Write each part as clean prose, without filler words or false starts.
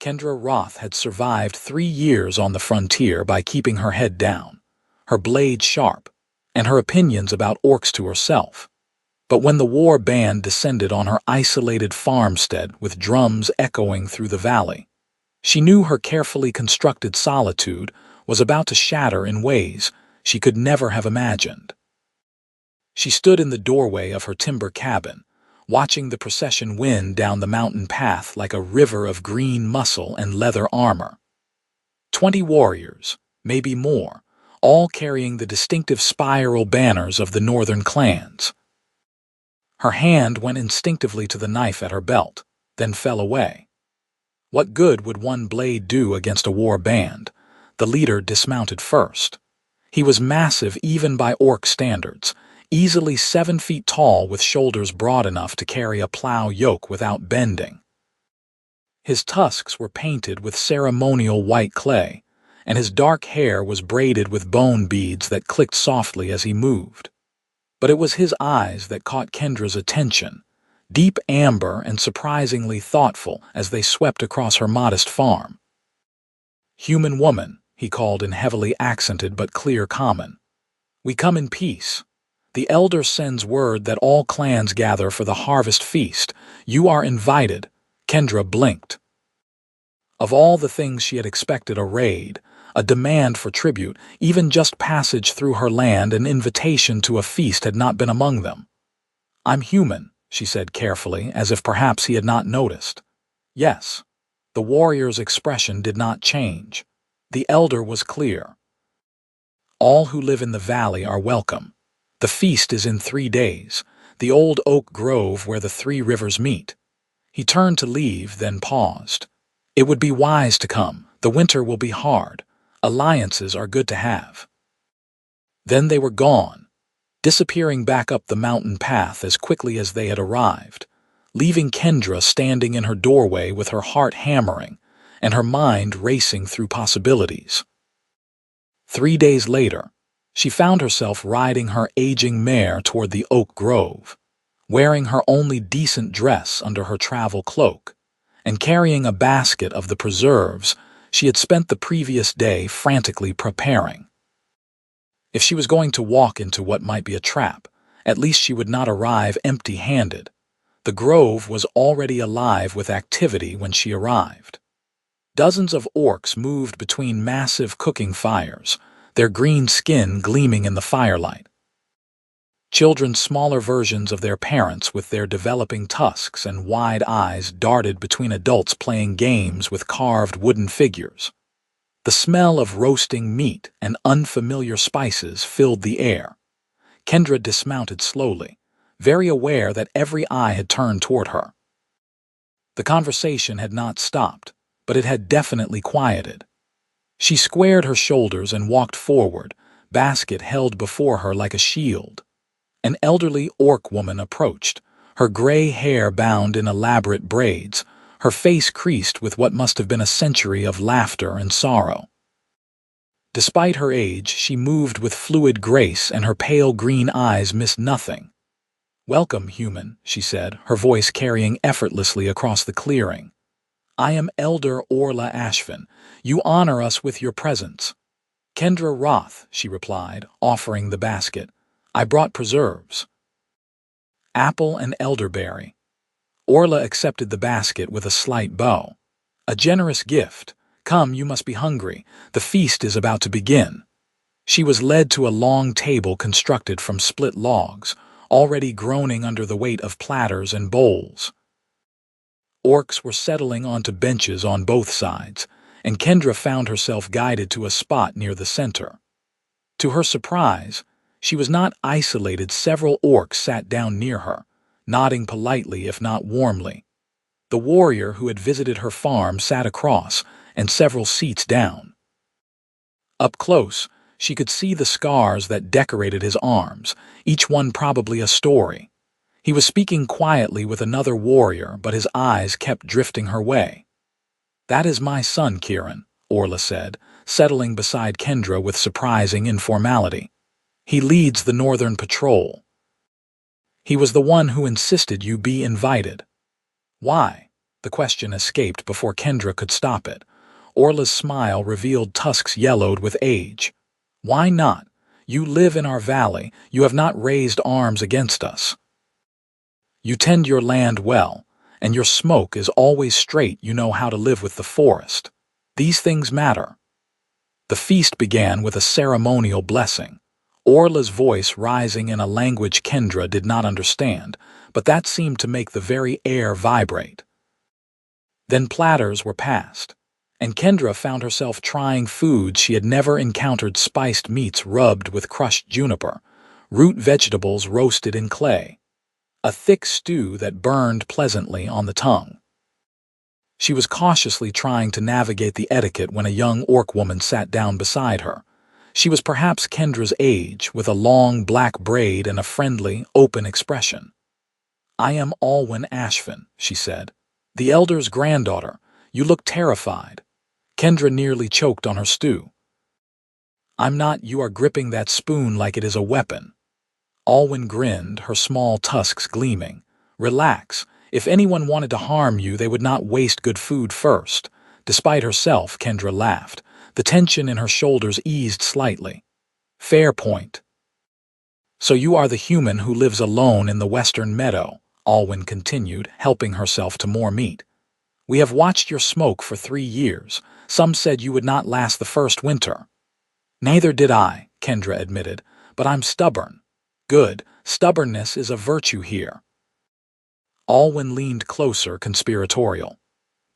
Kendra Roth had survived 3 years on the frontier by keeping her head down, her blade sharp, and her opinions about orcs to herself. But when the war band descended on her isolated farmstead with drums echoing through the valley, she knew her carefully constructed solitude was about to shatter in ways she could never have imagined. She stood in the doorway of her timber cabin, watching the procession wind down the mountain path like a river of green muscle and leather armor. 20 warriors, maybe more, all carrying the distinctive spiral banners of the northern clans. Her hand went instinctively to the knife at her belt, then fell away. What good would one blade do against a war band? The leader dismounted first. He was massive even by orc standards, easily 7 feet tall with shoulders broad enough to carry a plow yoke without bending. His tusks were painted with ceremonial white clay, and his dark hair was braided with bone beads that clicked softly as he moved. But it was his eyes that caught Kendra's attention, deep amber and surprisingly thoughtful as they swept across her modest farm. "Human woman," he called in heavily accented but clear common. "We come in peace. The elder sends word that all clans gather for the harvest feast. You are invited." Kendra blinked. Of all the things she had expected, a raid, a demand for tribute, even just passage through her land, an invitation to a feast had not been among them. "I'm human," she said carefully, as if perhaps he had not noticed. Yes, the warrior's expression did not change. The elder was clear. "All who live in the valley are welcome. The feast is in 3 days, the old oak grove where the 3 rivers meet." He turned to leave, then paused. "It would be wise to come. The winter will be hard. Alliances are good to have." Then they were gone, disappearing back up the mountain path as quickly as they had arrived, leaving Kendra standing in her doorway with her heart hammering and her mind racing through possibilities. 3 days later, she found herself riding her aging mare toward the oak grove, wearing her only decent dress under her travel cloak, and carrying a basket of the preserves she had spent the previous day frantically preparing. If she was going to walk into what might be a trap, at least she would not arrive empty-handed. The grove was already alive with activity when she arrived. Dozens of orcs moved between massive cooking fires, their green skin gleaming in the firelight. Children, smaller versions of their parents with their developing tusks and wide eyes, darted between adults playing games with carved wooden figures. The smell of roasting meat and unfamiliar spices filled the air. Kendra dismounted slowly, very aware that every eye had turned toward her. The conversation had not stopped, but it had definitely quieted. She squared her shoulders and walked forward, basket held before her like a shield. An elderly orc woman approached, her gray hair bound in elaborate braids, her face creased with what must have been a century of laughter and sorrow. Despite her age, she moved with fluid grace and her pale green eyes missed nothing. "Welcome, human," she said, her voice carrying effortlessly across the clearing. "I am Elder Orla Ashvin. You honor us with your presence." "Kendra Roth," she replied, offering the basket. "I brought preserves." "Apple and elderberry." Orla accepted the basket with a slight bow. "A generous gift. Come, you must be hungry. The feast is about to begin." She was led to a long table constructed from split logs, already groaning under the weight of platters and bowls. Orcs were settling onto benches on both sides, and Kendra found herself guided to a spot near the center. To her surprise, she was not isolated. Several orcs sat down near her, nodding politely if not warmly. The warrior who had visited her farm sat across, and several seats down. Up close, she could see the scars that decorated his arms, each one probably a story. He was speaking quietly with another warrior, but his eyes kept drifting her way. "That is my son, Kieran," Orla said, settling beside Kendra with surprising informality. "He leads the Northern Patrol. He was the one who insisted you be invited." "Why?" The question escaped before Kendra could stop it. Orla's smile revealed tusks yellowed with age. Why not? You live in our valley. You have not raised arms against us. You tend your land well, and your smoke is always straight. You know how to live with the forest. These things matter. The feast began with a ceremonial blessing. Orla's voice rising in a language Kendra did not understand, but that seemed to make the very air vibrate. Then platters were passed, and Kendra found herself trying foods she had never encountered: spiced meats rubbed with crushed juniper, root vegetables roasted in clay, a thick stew that burned pleasantly on the tongue. She was cautiously trying to navigate the etiquette when a young orc woman sat down beside her. She was perhaps Kendra's age, with a long black braid and a friendly, open expression. I am Alwyn Ashvin, she said. The elder's granddaughter. You look terrified. Kendra nearly choked on her stew. I'm not. You are gripping that spoon like it is a weapon. Alwyn grinned, her small tusks gleaming. Relax. If anyone wanted to harm you, they would not waste good food first. Despite herself, Kendra laughed. The tension in her shoulders eased slightly. Fair point. So you are the human who lives alone in the western meadow, Alwyn continued, helping herself to more meat. We have watched your smoke for 3 years. Some said you would not last the first winter. Neither did I, Kendra admitted, but I'm stubborn. Good. Stubbornness is a virtue here. Alwyn leaned closer, conspiratorial.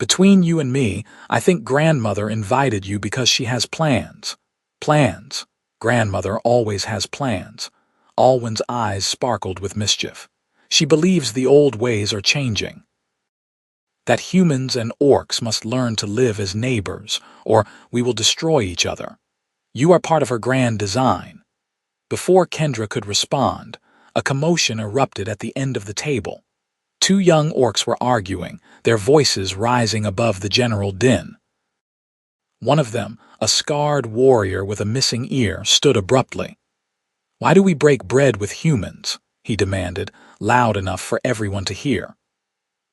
Between you and me, I think grandmother invited you because she has plans. Plans. Grandmother always has plans. Alwyn's eyes sparkled with mischief. She believes the old ways are changing. That humans and orcs must learn to live as neighbors, or we will destroy each other. You are part of her grand design. Before Kendra could respond, a commotion erupted at the end of the table. 2 young orcs were arguing, their voices rising above the general din. One of them, a scarred warrior with a missing ear, stood abruptly. Why do we break bread with humans? He demanded, loud enough for everyone to hear.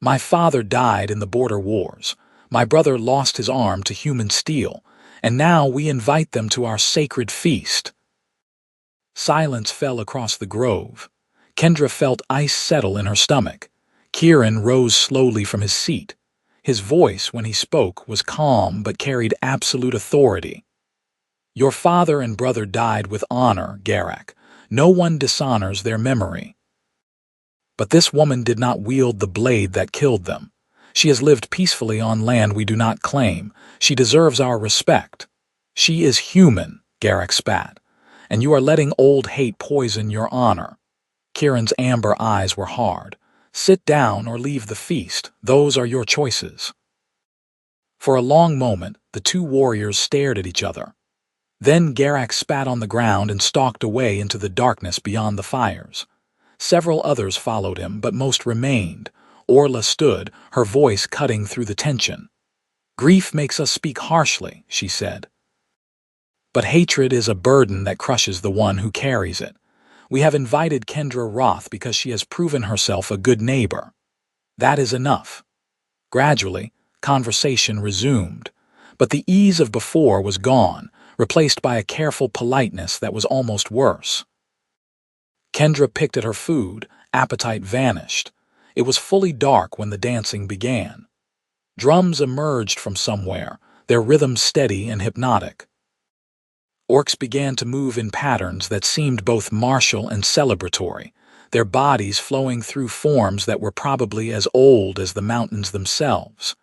My father died in the border wars. My brother lost his arm to human steel, and now we invite them to our sacred feast. Silence fell across the grove. Kendra felt ice settle in her stomach. Kieran rose slowly from his seat. His voice, when he spoke, was calm but carried absolute authority. Your father and brother died with honor, Garak. No one dishonors their memory. But this woman did not wield the blade that killed them. She has lived peacefully on land we do not claim. She deserves our respect. She is human, Garak spat, and you are letting old hate poison your honor. Kieran's amber eyes were hard. Sit down or leave the feast. Those are your choices. For a long moment, the 2 warriors stared at each other. Then Garak spat on the ground and stalked away into the darkness beyond the fires. Several others followed him, but most remained. Orla stood, her voice cutting through the tension. Grief makes us speak harshly, she said. But hatred is a burden that crushes the one who carries it. We have invited Kendra Roth because she has proven herself a good neighbor. That is enough. Gradually, conversation resumed, but the ease of before was gone, replaced by a careful politeness that was almost worse. Kendra picked at her food, appetite vanished. It was fully dark when the dancing began. Drums emerged from somewhere, their rhythm steady and hypnotic. Orcs began to move in patterns that seemed both martial and celebratory, their bodies flowing through forms that were probably as old as the mountains themselves.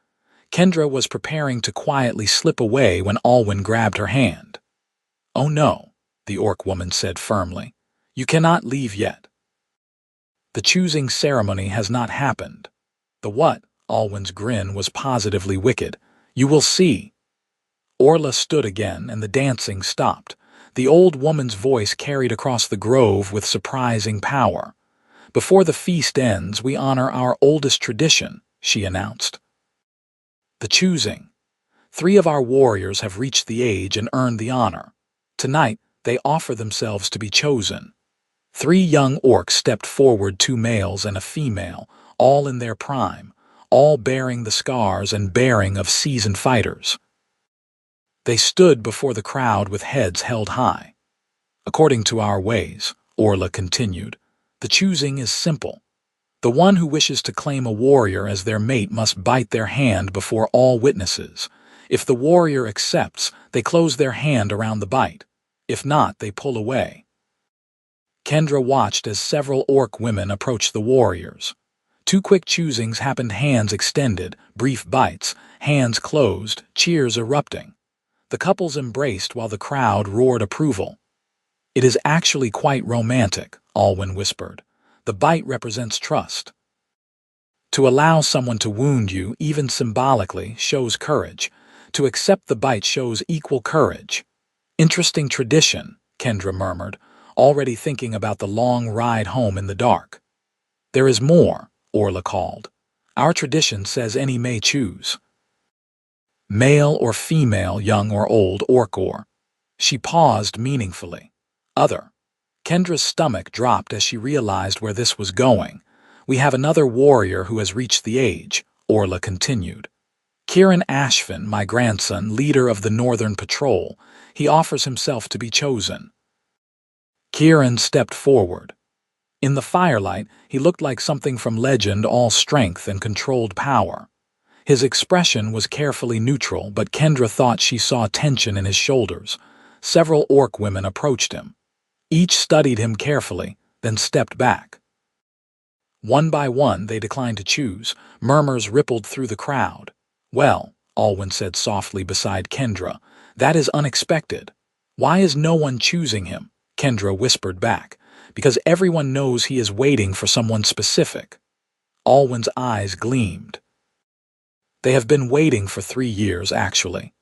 Kendra was preparing to quietly slip away when Alwyn grabbed her hand. Oh no, the orc woman said firmly. You cannot leave yet. The choosing ceremony has not happened. The what? Alwyn's grin was positively wicked. You will see. Orla stood again, and the dancing stopped. The old woman's voice carried across the grove with surprising power. Before the feast ends, we honor our oldest tradition, she announced. The choosing. 3 of our warriors have reached the age and earned the honor. Tonight, they offer themselves to be chosen. 3 young orcs stepped forward, 2 males and a female, all in their prime. all bearing the scars and bearing of seasoned fighters. They stood before the crowd with heads held high. According to our ways, Orla continued, the choosing is simple. The one who wishes to claim a warrior as their mate must bite their hand before all witnesses. If the warrior accepts, they close their hand around the bite. If not, they pull away. Kendra watched as several orc women approached the warriors. 2 quick choosings happened, hands extended, brief bites, hands closed, cheers erupting. The couples embraced while the crowd roared approval. It is actually quite romantic, Alwyn whispered. The bite represents trust. To allow someone to wound you, even symbolically, shows courage. To accept the bite shows equal courage. Interesting tradition, Kendra murmured, already thinking about the long ride home in the dark. There is more, Orla called. Our tradition says any may choose. Male or female, young or old, orc. She paused meaningfully. Other. Kendra's stomach dropped as she realized where this was going. We have another warrior who has reached the age, Orla continued. Kieran Ashvin, my grandson, leader of the Northern Patrol. He offers himself to be chosen. Kieran stepped forward. In the firelight, he looked like something from legend, all strength and controlled power. His expression was carefully neutral, but Kendra thought she saw tension in his shoulders. Several orc women approached him. Each studied him carefully, then stepped back. One by one, they declined to choose. Murmurs rippled through the crowd. Well, Alwyn said softly beside Kendra, that is unexpected. Why is no one choosing him? Kendra whispered back. Because everyone knows he is waiting for someone specific. Alwyn's eyes gleamed. They have been waiting for 3 years, actually.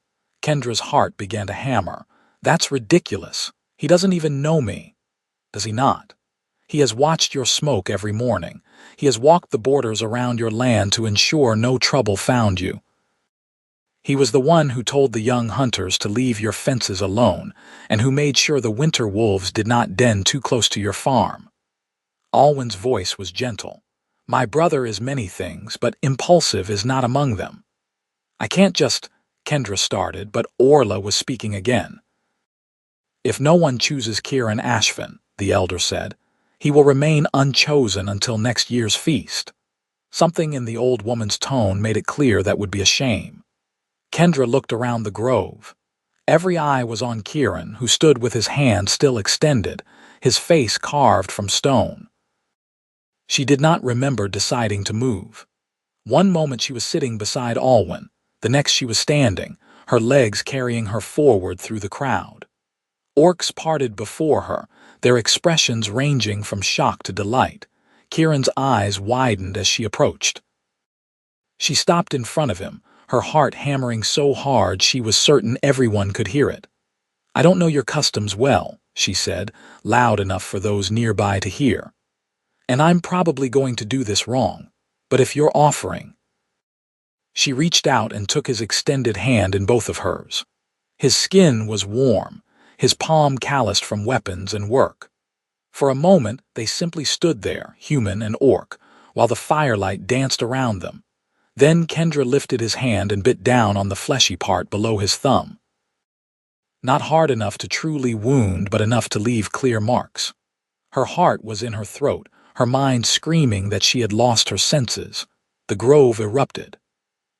Kendra's heart began to hammer. That's ridiculous. He doesn't even know me. Does he not? He has watched your smoke every morning. He has walked the borders around your land to ensure no trouble found you. He was the one who told the young hunters to leave your fences alone, and who made sure the winter wolves did not den too close to your farm. Alwyn's voice was gentle. My brother is many things, but impulsive is not among them. I can't just... Kendra started, but Orla was speaking again. If no one chooses Kieran Ashvin, the elder said, he will remain unchosen until next year's feast. Something in the old woman's tone made it clear that would be a shame. Kendra looked around the grove. Every eye was on Kieran, who stood with his hand still extended, his face carved from stone. She did not remember deciding to move. One moment she was sitting beside Alwyn, the next she was standing, her legs carrying her forward through the crowd. Orcs parted before her, their expressions ranging from shock to delight. Kieran's eyes widened as she approached. She stopped in front of him, her heart hammering so hard she was certain everyone could hear it. I don't know your customs well, she said, loud enough for those nearby to hear. And I'm probably going to do this wrong, but if you're offering... She reached out and took his extended hand in both of hers. His skin was warm, his palm calloused from weapons and work. For a moment, they simply stood there, human and orc, while the firelight danced around them. Then Kendra lifted his hand and bit down on the fleshy part below his thumb. Not hard enough to truly wound, but enough to leave clear marks. Her heart was in her throat, her mind screaming that she had lost her senses. The grove erupted.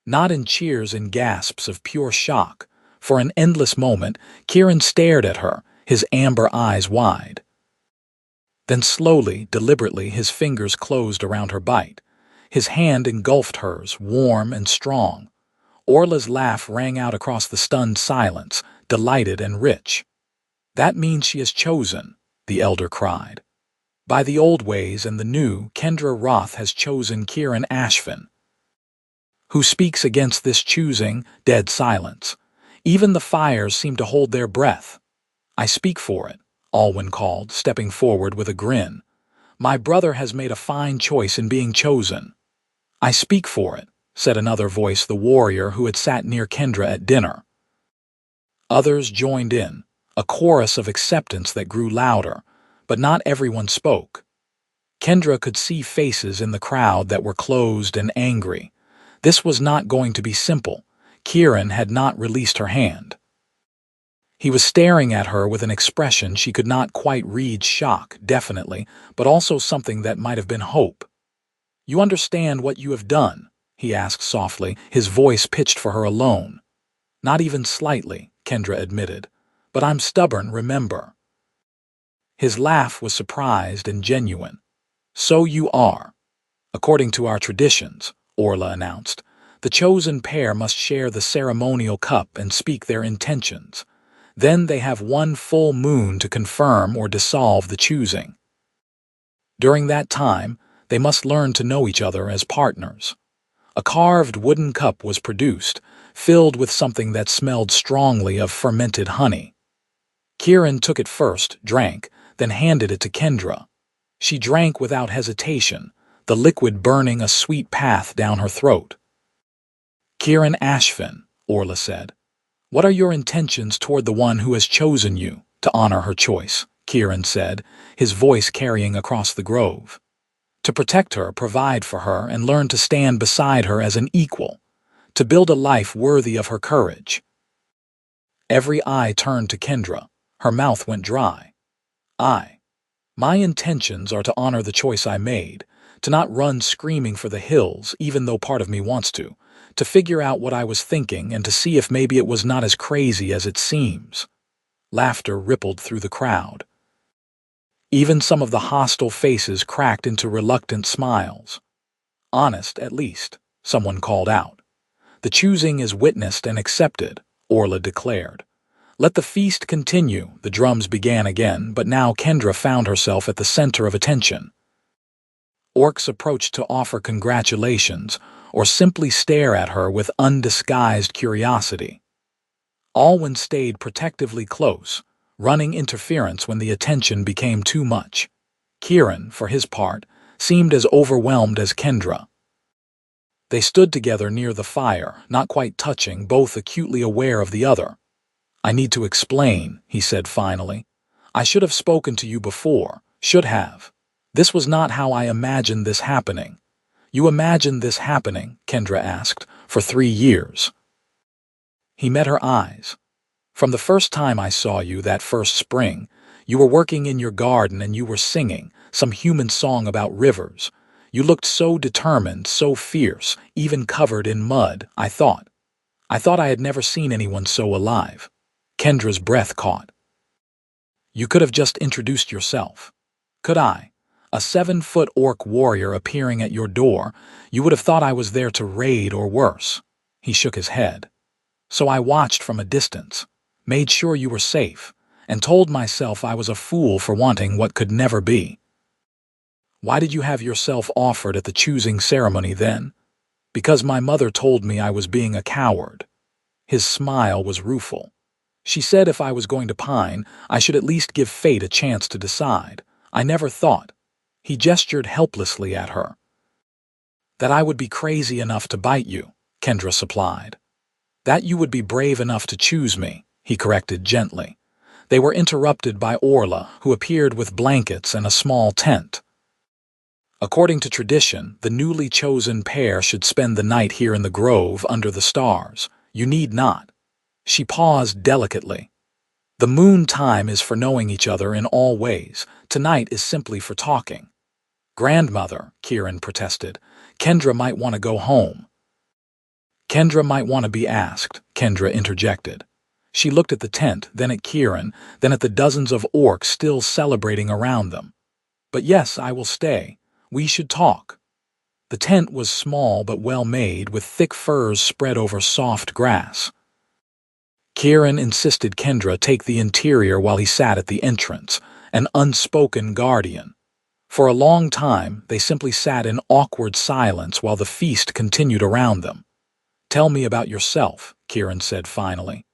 Not in cheers and gasps of pure shock. For an endless moment, Kieran stared at her, his amber eyes wide. Then slowly, deliberately, his fingers closed around her bite. His hand engulfed hers, warm and strong. Orla's laugh rang out across the stunned silence, delighted and rich. That means she is chosen, the elder cried. By the old ways and the new, Kendra Roth has chosen Kieran Ashvin. Who speaks against this choosing? Dead silence. Even the fires seemed to hold their breath. I speak for it, Alwyn called, stepping forward with a grin. My brother has made a fine choice in being chosen. I speak for it, said another voice, the warrior who had sat near Kendra at dinner. Others joined in, a chorus of acceptance that grew louder, but not everyone spoke. Kendra could see faces in the crowd that were closed and angry. This was not going to be simple. Kieran had not released her hand. He was staring at her with an expression she could not quite read. Shock, definitely, but also something that might have been hope. "You understand what you have done?" he asked softly, his voice pitched for her alone. "Not even slightly," Kendra admitted. "But I'm stubborn, remember." His laugh was surprised and genuine. "So you are. According to our traditions," Orla announced, "the chosen pair must share the ceremonial cup and speak their intentions. Then they have one full moon to confirm or dissolve the choosing. During that time, they must learn to know each other as partners." A carved wooden cup was produced, filled with something that smelled strongly of fermented honey. Kieran took it first, drank, then handed it to Kendra. She drank without hesitation, the liquid burning a sweet path down her throat. "Kieran Ashvin," Orla said, "what are your intentions toward the one who has chosen you?" "To honor her choice," Kieran said, his voice carrying across the grove. "To protect her, provide for her, and learn to stand beside her as an equal. To build a life worthy of her courage." Every eye turned to Kendra. Her mouth went dry. My intentions are to honor the choice I made, to not run screaming for the hills, even though part of me wants to figure out what I was thinking and to see if maybe it was not as crazy as it seems." Laughter rippled through the crowd. Even some of the hostile faces cracked into reluctant smiles. "Honest, at least," someone called out. "The choosing is witnessed and accepted," Orla declared. "Let the feast continue." The drums began again, but now Kendra found herself at the center of attention. Orcs approached to offer congratulations or simply stare at her with undisguised curiosity. Alwyn stayed protectively close, running interference when the attention became too much. Kieran, for his part, seemed as overwhelmed as Kendra. They stood together near the fire, not quite touching, both acutely aware of the other. "I need to explain," he said finally. "I should have spoken to you before. Should have. This was not how I imagined this happening." "You imagined this happening?" Kendra asked. "For 3 years." He met her eyes. "From the first time I saw you that first spring, you were working in your garden and you were singing some human song about rivers. You looked so determined, so fierce, even covered in mud. I thought I had never seen anyone so alive." Kendra's breath caught. "You could have just introduced yourself." "Could I? A 7-foot orc warrior appearing at your door, you would have thought I was there to raid or worse." He shook his head. "So I watched from a distance, made sure you were safe, and told myself I was a fool for wanting what could never be." "Why did you have yourself offered at the choosing ceremony then?" "Because my mother told me I was being a coward." His smile was rueful. "She said if I was going to pine, I should at least give fate a chance to decide. I never thought." He gestured helplessly at her. "That I would be crazy enough to bite you," Kendra supplied. "That you would be brave enough to choose me," he corrected gently. They were interrupted by Orla, who appeared with blankets and a small tent. "According to tradition, the newly chosen pair should spend the night here in the grove under the stars. You need not." She paused delicately. "The moon time is for knowing each other in all ways. Tonight is simply for talking." "Grandmother," Kieran protested, "Kendra might want to go home." "Kendra might want to be asked," Kendra interjected. She looked at the tent, then at Kieran, then at the dozens of orcs still celebrating around them. "But yes, I will stay. We should talk." The tent was small but well made, with thick furs spread over soft grass. Kieran insisted Kendra take the interior while he sat at the entrance, an unspoken guardian. For a long time, they simply sat in awkward silence while the feast continued around them. "Tell me about yourself," Kieran said finally.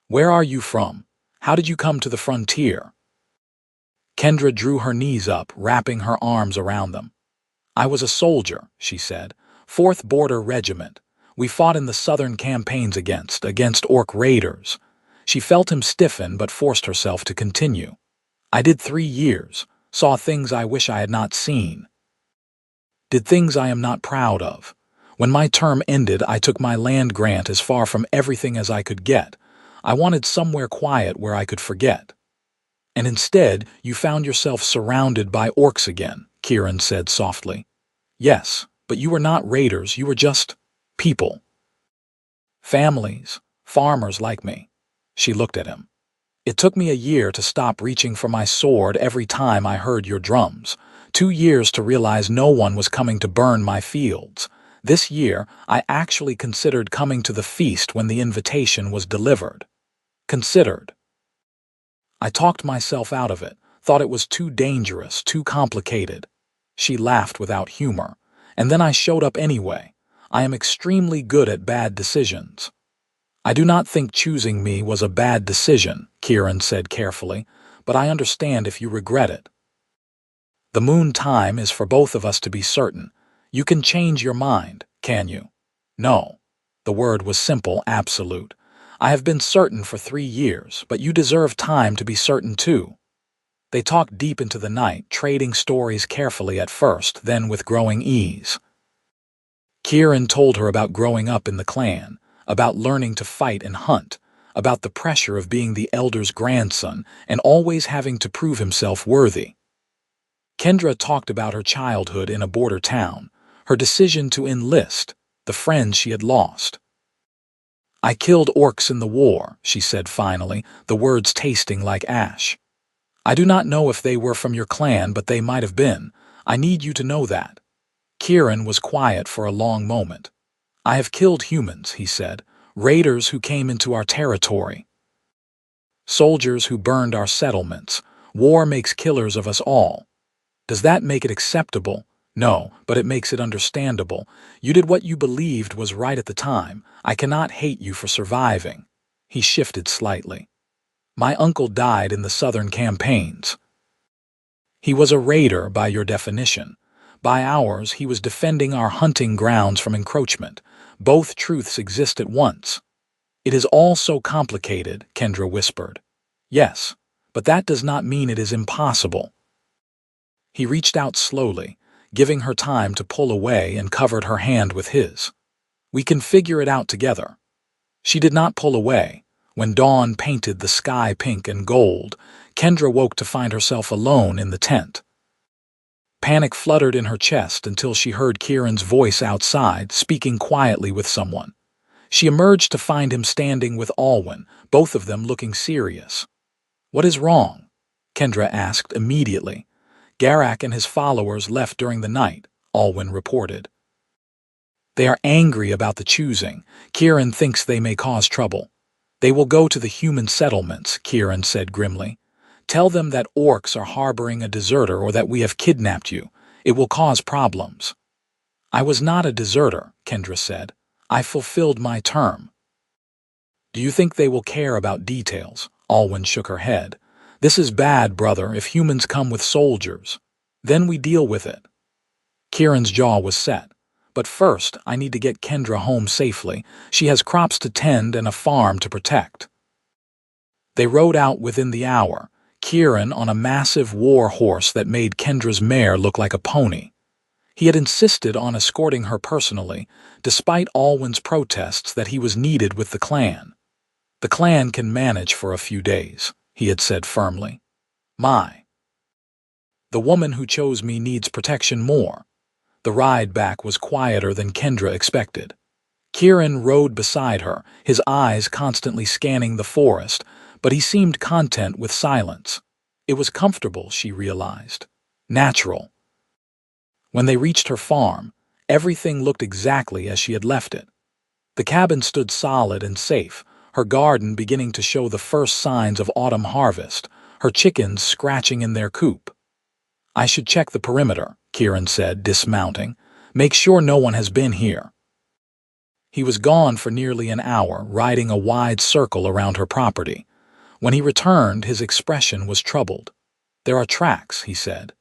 "Where are you from? How did you come to the frontier?" Kendra drew her knees up, wrapping her arms around them. "I was a soldier," she said. "4th Border Regiment. We fought in the southern campaigns against orc raiders." She felt him stiffen but forced herself to continue. "I did 3 years, saw things I wish I had not seen. Did things I am not proud of. When my term ended, I took my land grant as far from everything as I could get. I wanted somewhere quiet where I could forget. And instead, you found yourself surrounded by orcs again, Kieran said softly. Yes, but you were not raiders, you were just people. Families, farmers like me. She looked at him. It took me a year to stop reaching for my sword every time I heard your drums. 2 years to realize no one was coming to burn my fields. This year, I actually considered coming to the feast when the invitation was delivered. Considered. I talked myself out of it, thought it was too dangerous, too complicated. She laughed without humor, and then I showed up anyway. I am extremely good at bad decisions. I do not think choosing me was a bad decision, Kieran said carefully, but I understand if you regret it. The moon time is for both of us to be certain. You can change your mind, can you? No. The word was simple, absolute. I have been certain for 3 years, but you deserve time to be certain too. They talked deep into the night, trading stories carefully at first, then with growing ease. Kieran told her about growing up in the clan, about learning to fight and hunt, about the pressure of being the elder's grandson and always having to prove himself worthy. Kendra talked about her childhood in a border town, her decision to enlist, the friends she had lost. I killed orcs in the war, she said finally, the words tasting like ash. I do not know if they were from your clan, but they might have been. I need you to know that. Kieran was quiet for a long moment. I have killed humans, he said, raiders who came into our territory. Soldiers who burned our settlements. War makes killers of us all. Does that make it acceptable? No, but it makes it understandable. You did what you believed was right at the time. I cannot hate you for surviving. He shifted slightly. My uncle died in the southern campaigns. He was a raider by your definition. By ours, he was defending our hunting grounds from encroachment. Both truths exist at once. It is all so complicated, Kendra whispered. Yes, but that does not mean it is impossible. He reached out slowly, giving her time to pull away, and covered her hand with his. We can figure it out together. She did not pull away. When dawn painted the sky pink and gold, Kendra woke to find herself alone in the tent. Panic fluttered in her chest until she heard Kieran's voice outside, speaking quietly with someone. She emerged to find him standing with Alwyn, both of them looking serious. What is wrong? Kendra asked immediately. Garak and his followers left during the night, Alwyn reported. They are angry about the choosing. Kieran thinks they may cause trouble. They will go to the human settlements, Kieran said grimly. Tell them that orcs are harboring a deserter or that we have kidnapped you. It will cause problems. I was not a deserter, Kendra said. I fulfilled my term. Do you think they will care about details? Alwyn shook her head. This is bad, brother, if humans come with soldiers. Then we deal with it. Kieran's jaw was set. But first, I need to get Kendra home safely. She has crops to tend and a farm to protect. They rode out within the hour, Kieran on a massive war horse that made Kendra's mare look like a pony. He had insisted on escorting her personally, despite Alwyn's protests that he was needed with the clan. The clan can manage for a few days, he had said firmly. The woman who chose me needs protection more. The ride back was quieter than Kendra expected. Kieran rode beside her, his eyes constantly scanning the forest, but he seemed content with silence. It was comfortable, she realized. Natural. When they reached her farm, everything looked exactly as she had left it. The cabin stood solid and safe, her garden beginning to show the first signs of autumn harvest, her chickens scratching in their coop. I should check the perimeter, Kieran said, dismounting. Make sure no one has been here. He was gone for nearly an hour, riding a wide circle around her property. When he returned, his expression was troubled. There are tracks, he said.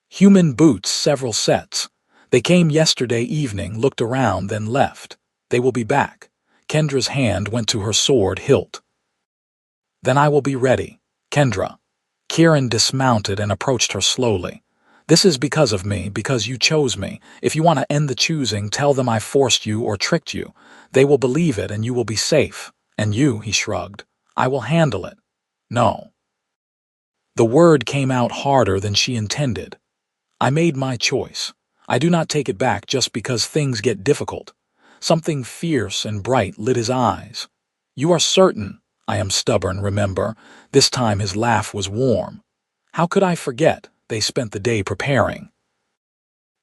Human boots, several sets. They came yesterday evening, looked around, then left. They will be back. Kendra's hand went to her sword hilt. Then I will be ready. Kendra. Kieran dismounted and approached her slowly. This is because of me, because you chose me. If you want to end the choosing, tell them I forced you or tricked you. They will believe it and you will be safe. And you, he shrugged, I will handle it. No. The word came out harder than she intended. I made my choice. I do not take it back just because things get difficult. Something fierce and bright lit his eyes. You are certain? I am stubborn, remember. This time his laugh was warm. How could I forget? They spent the day preparing.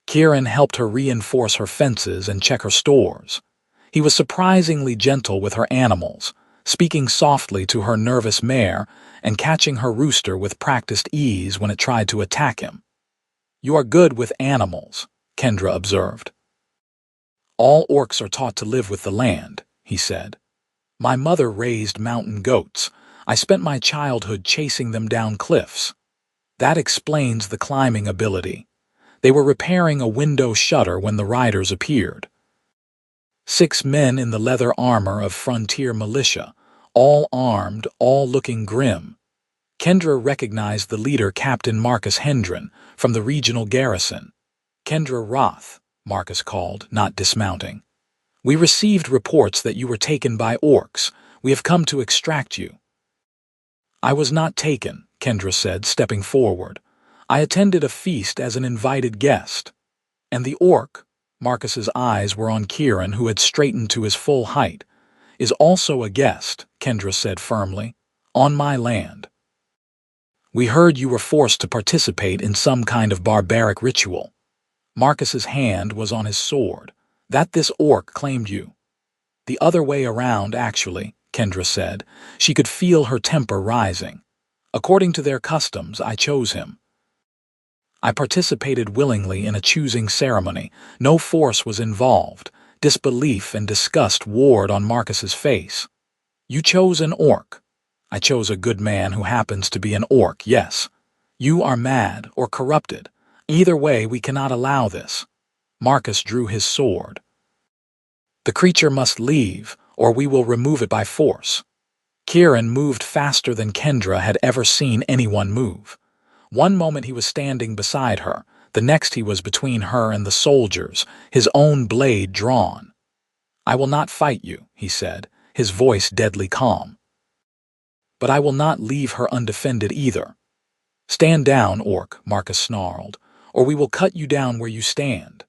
Kieran helped her reinforce her fences and check her stores. He was surprisingly gentle with her animals, speaking softly to her nervous mare and catching her rooster with practiced ease when it tried to attack him. You are good with animals, Kendra observed. All orcs are taught to live with the land, he said. My mother raised mountain goats. I spent my childhood chasing them down cliffs. That explains the climbing ability. They were repairing a window shutter when the riders appeared. 6 men in the leather armor of frontier militia, all armed, all looking grim. Kendra recognized the leader, Captain Marcus Hendren, from the regional garrison. Kendra Roth, Marcus called, not dismounting. We received reports that you were taken by orcs. We have come to extract you. I was not taken, Kendra said, stepping forward. I attended a feast as an invited guest. And the orc, Marcus's eyes were on Kieran, who had straightened to his full height, is also a guest, Kendra said firmly, on my land. We heard you were forced to participate in some kind of barbaric ritual. Marcus's hand was on his sword. That this orc claimed you. The other way around, actually, Kendra said. She could feel her temper rising. According to their customs, I chose him. I participated willingly in a choosing ceremony. No force was involved. Disbelief and disgust warred on Marcus's face. You chose an orc. I chose a good man who happens to be an orc, yes. You are mad or corrupted. Either way, we cannot allow this. Marcus drew his sword. The creature must leave, or we will remove it by force. Kieran moved faster than Kendra had ever seen anyone move. One moment he was standing beside her, the next he was between her and the soldiers, his own blade drawn. I will not fight you, he said, his voice deadly calm. But I will not leave her undefended either. Stand down, orc, Marcus snarled, or we will cut you down where you stand.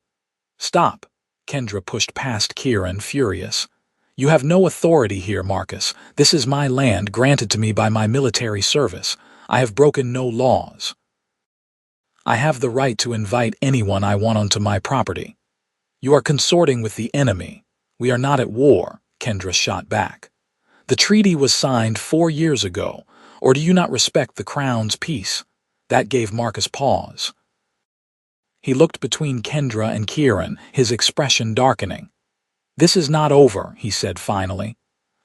Stop, Kendra pushed past Kieran, furious. You have no authority here, Marcus. This is my land, granted to me by my military service. I have broken no laws. I have the right to invite anyone I want onto my property. You are consorting with the enemy. We are not at war, Kendra shot back. The treaty was signed 4 years ago, or do you not respect the crown's peace? That gave Marcus pause. He looked between Kendra and Kieran, his expression darkening. This is not over, he said finally.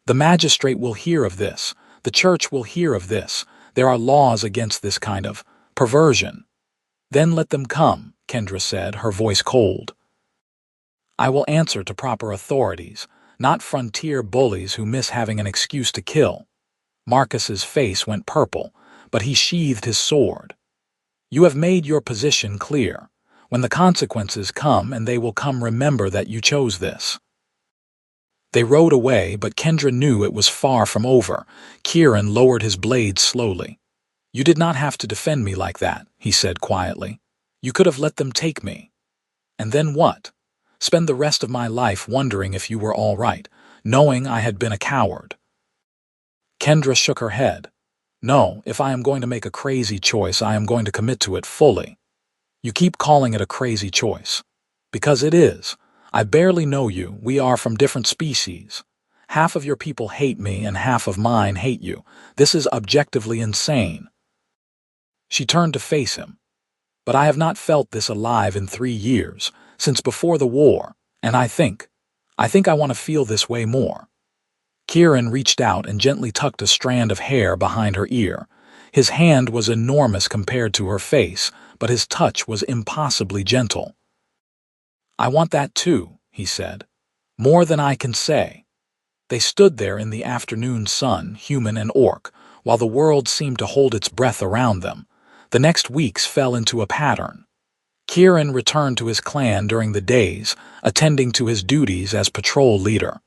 The magistrate will hear of this. The church will hear of this. There are laws against this kind of perversion. Then let them come, Kendra said, her voice cold. I will answer to proper authorities, not frontier bullies who miss having an excuse to kill. Marcus's face went purple, but he sheathed his sword. You have made your position clear. When the consequences come, and they will come, remember that you chose this. They rode away, but Kendra knew it was far from over. Kieran lowered his blade slowly. You did not have to defend me like that, he said quietly. You could have let them take me. And then what? Spend the rest of my life wondering if you were all right, knowing I had been a coward. Kendra shook her head. No, if I am going to make a crazy choice, I am going to commit to it fully. You keep calling it a crazy choice. Because it is. I barely know you. We are from different species. Half of your people hate me and half of mine hate you. This is objectively insane. She turned to face him. But I have not felt this alive in 3 years, since before the war, and I think I want to feel this way more. Kieran reached out and gently tucked a strand of hair behind her ear. His hand was enormous compared to her face, but his touch was impossibly gentle. I want that too, he said. More than I can say. They stood there in the afternoon sun, human and orc, while the world seemed to hold its breath around them. The next weeks fell into a pattern. Kieran returned to his clan during the days, attending to his duties as patrol leader.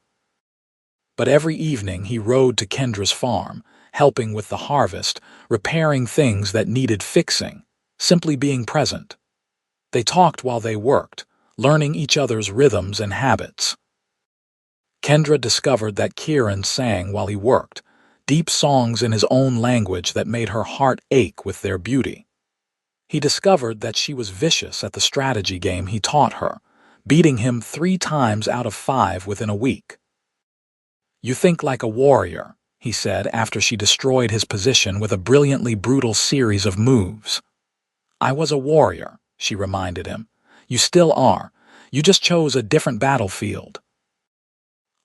But every evening he rode to Kendra's farm, helping with the harvest, repairing things that needed fixing, simply being present. They talked while they worked, learning each other's rhythms and habits. Kendra discovered that Kieran sang while he worked, deep songs in his own language that made her heart ache with their beauty. He discovered that she was vicious at the strategy game he taught her, beating him 3 times out of 5 within a week. "You think like a warrior," he said after she destroyed his position with a brilliantly brutal series of moves. "I was a warrior," she reminded him. "You still are. You just chose a different battlefield."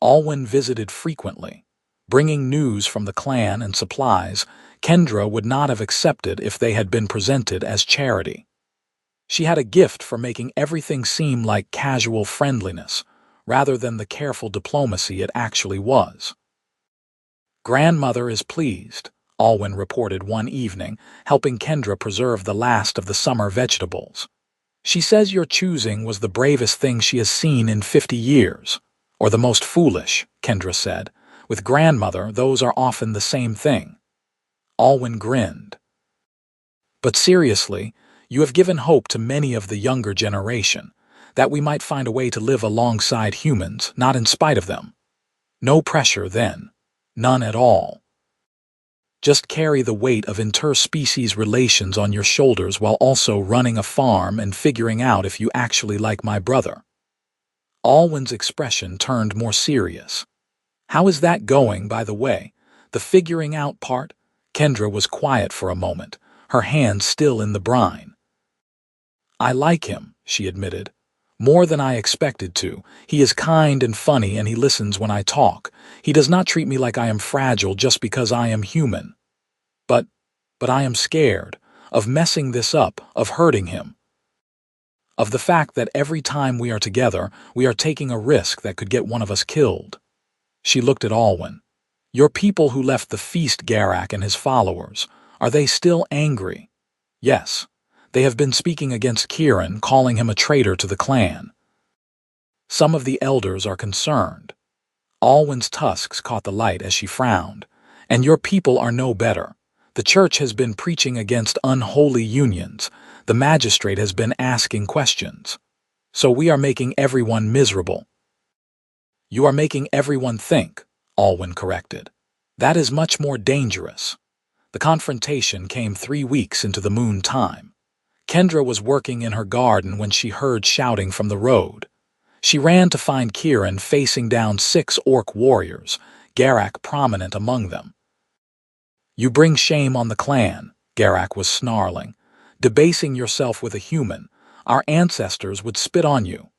Alwyn visited frequently, bringing news from the clan and supplies Kendra would not have accepted if they had been presented as charity. She had a gift for making everything seem like casual friendliness, rather than the careful diplomacy it actually was. "Grandmother is pleased," Alwyn reported one evening, helping Kendra preserve the last of the summer vegetables. "She says your choosing was the bravest thing she has seen in 50 years. Or the most foolish," Kendra said. "With grandmother, those are often the same thing." Alwyn grinned. "But seriously, you have given hope to many of the younger generation, that we might find a way to live alongside humans, not in spite of them. No pressure then. None at all. Just carry the weight of interspecies relations on your shoulders while also running a farm and figuring out if you actually like my brother." Alwyn's expression turned more serious. "How is that going, by the way? The figuring out part?" Kendra was quiet for a moment, her hands still in the brine. "I like him," she admitted. "More than I expected to. He is kind and funny and he listens when I talk. He does not treat me like I am fragile just because I am human. But I am scared of messing this up, of hurting him. Of the fact that every time we are together, we are taking a risk that could get one of us killed." She looked at Alwyn. "Your people who left the feast, Garak and his followers, are they still angry?" "Yes. They have been speaking against Kieran, calling him a traitor to the clan. Some of the elders are concerned." Alwyn's tusks caught the light as she frowned. "And your people are no better. The church has been preaching against unholy unions. The magistrate has been asking questions. So we are making everyone miserable." "You are making everyone think," Alwyn corrected. "That is much more dangerous." The confrontation came 3 weeks into the moon time. Kendra was working in her garden when she heard shouting from the road. She ran to find Kieran facing down 6 orc warriors, Garak prominent among them. "You bring shame on the clan," Garak was snarling. "Debasing yourself with a human. Our ancestors would spit on you."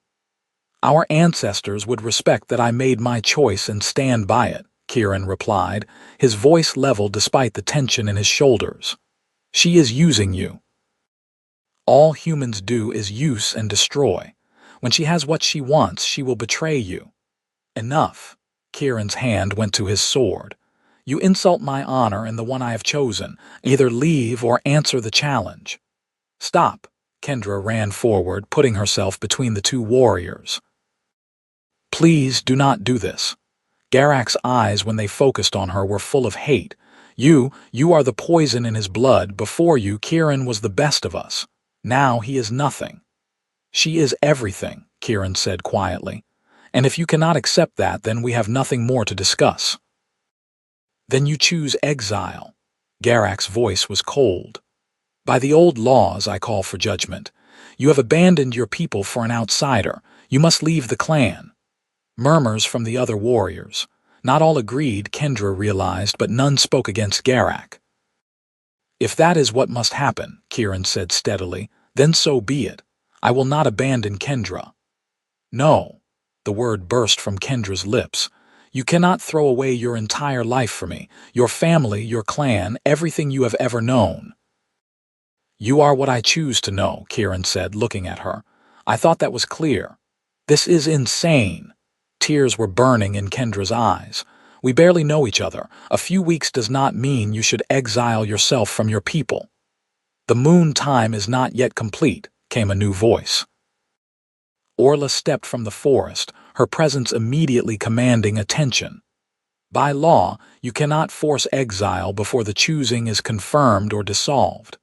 "Our ancestors would respect that I made my choice and stand by it," Kieran replied, his voice level despite the tension in his shoulders. "She is using you. All humans do is use and destroy. When she has what she wants, she will betray you." "Enough." Kieran's hand went to his sword. "You insult my honor and the one I have chosen. Either leave or answer the challenge." "Stop." Kendra ran forward, putting herself between the 2 warriors. "Please do not do this." Garak's eyes, when they focused on her, were full of hate. You are the poison in his blood. Before you, Kieran was the best of us. Now he is nothing." "She is everything," Kieran said quietly. "And if you cannot accept that, then we have nothing more to discuss." "Then you choose exile." Garak's voice was cold. "By the old laws, I call for judgment. You have abandoned your people for an outsider. You must leave the clan." Murmurs from the other warriors. Not all agreed, Kendra realized, but none spoke against Garak. "If that is what must happen," Kieran said steadily, "then so be it. I will not abandon Kendra." "No." The word burst from Kendra's lips. "You cannot throw away your entire life for me, your family, your clan, everything you have ever known." "You are what I choose to know," Kieran said, looking at her. "I thought that was clear." "This is insane." Tears were burning in Kendra's eyes. "We barely know each other. A few weeks does not mean you should exile yourself from your people." "The moon time is not yet complete," came a new voice. Orla stepped from the forest, her presence immediately commanding attention. By law, you cannot force exile before the choosing is confirmed or dissolved.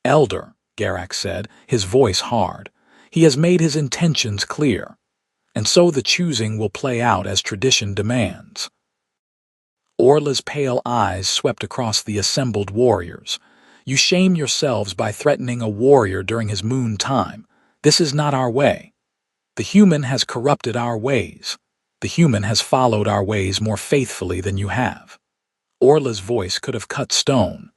Elder, Garak said, his voice hard, he has made his intentions clear, and so the choosing will play out as tradition demands. Orla's pale eyes swept across the assembled warriors. You shame yourselves by threatening a warrior during his moon time. This is not our way. The human has corrupted our ways. The human has followed our ways more faithfully than you have. Orla's voice could have cut stone.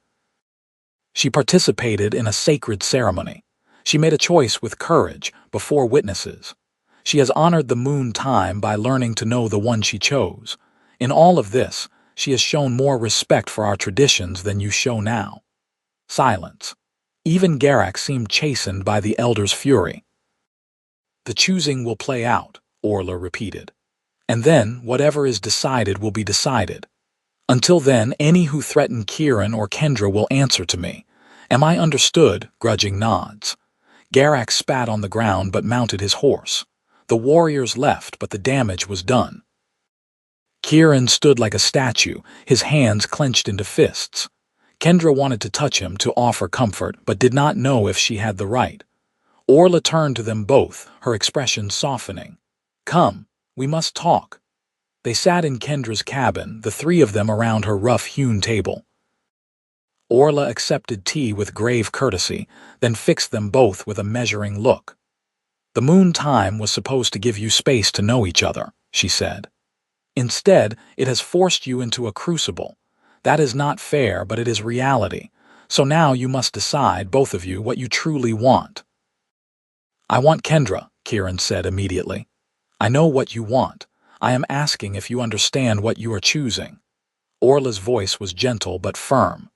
She participated in a sacred ceremony. She made a choice with courage, before witnesses. She has honored the moon time by learning to know the one she chose. In all of this, she has shown more respect for our traditions than you show now. Silence. Even Garak seemed chastened by the elder's fury. The choosing will play out, Orla repeated. And then, whatever is decided will be decided. Until then, any who threaten Kirin or Kendra will answer to me. Am I understood? Grudging nods. Garak spat on the ground but mounted his horse. The warriors left, but the damage was done. Kirin stood like a statue, his hands clenched into fists. Kendra wanted to touch him to offer comfort, but did not know if she had the right. Orla turned to them both, her expression softening. Come, we must talk. They sat in Kendra's cabin, the three of them around her rough-hewn table. Orla accepted tea with grave courtesy, then fixed them both with a measuring look. The moon time was supposed to give you space to know each other, she said. Instead, it has forced you into a crucible. That is not fair, but it is reality. So now you must decide, both of you, what you truly want. I want Kendra, Kirin said immediately. I know what you want. I am asking if you understand what you are choosing. Orla's voice was gentle but firm.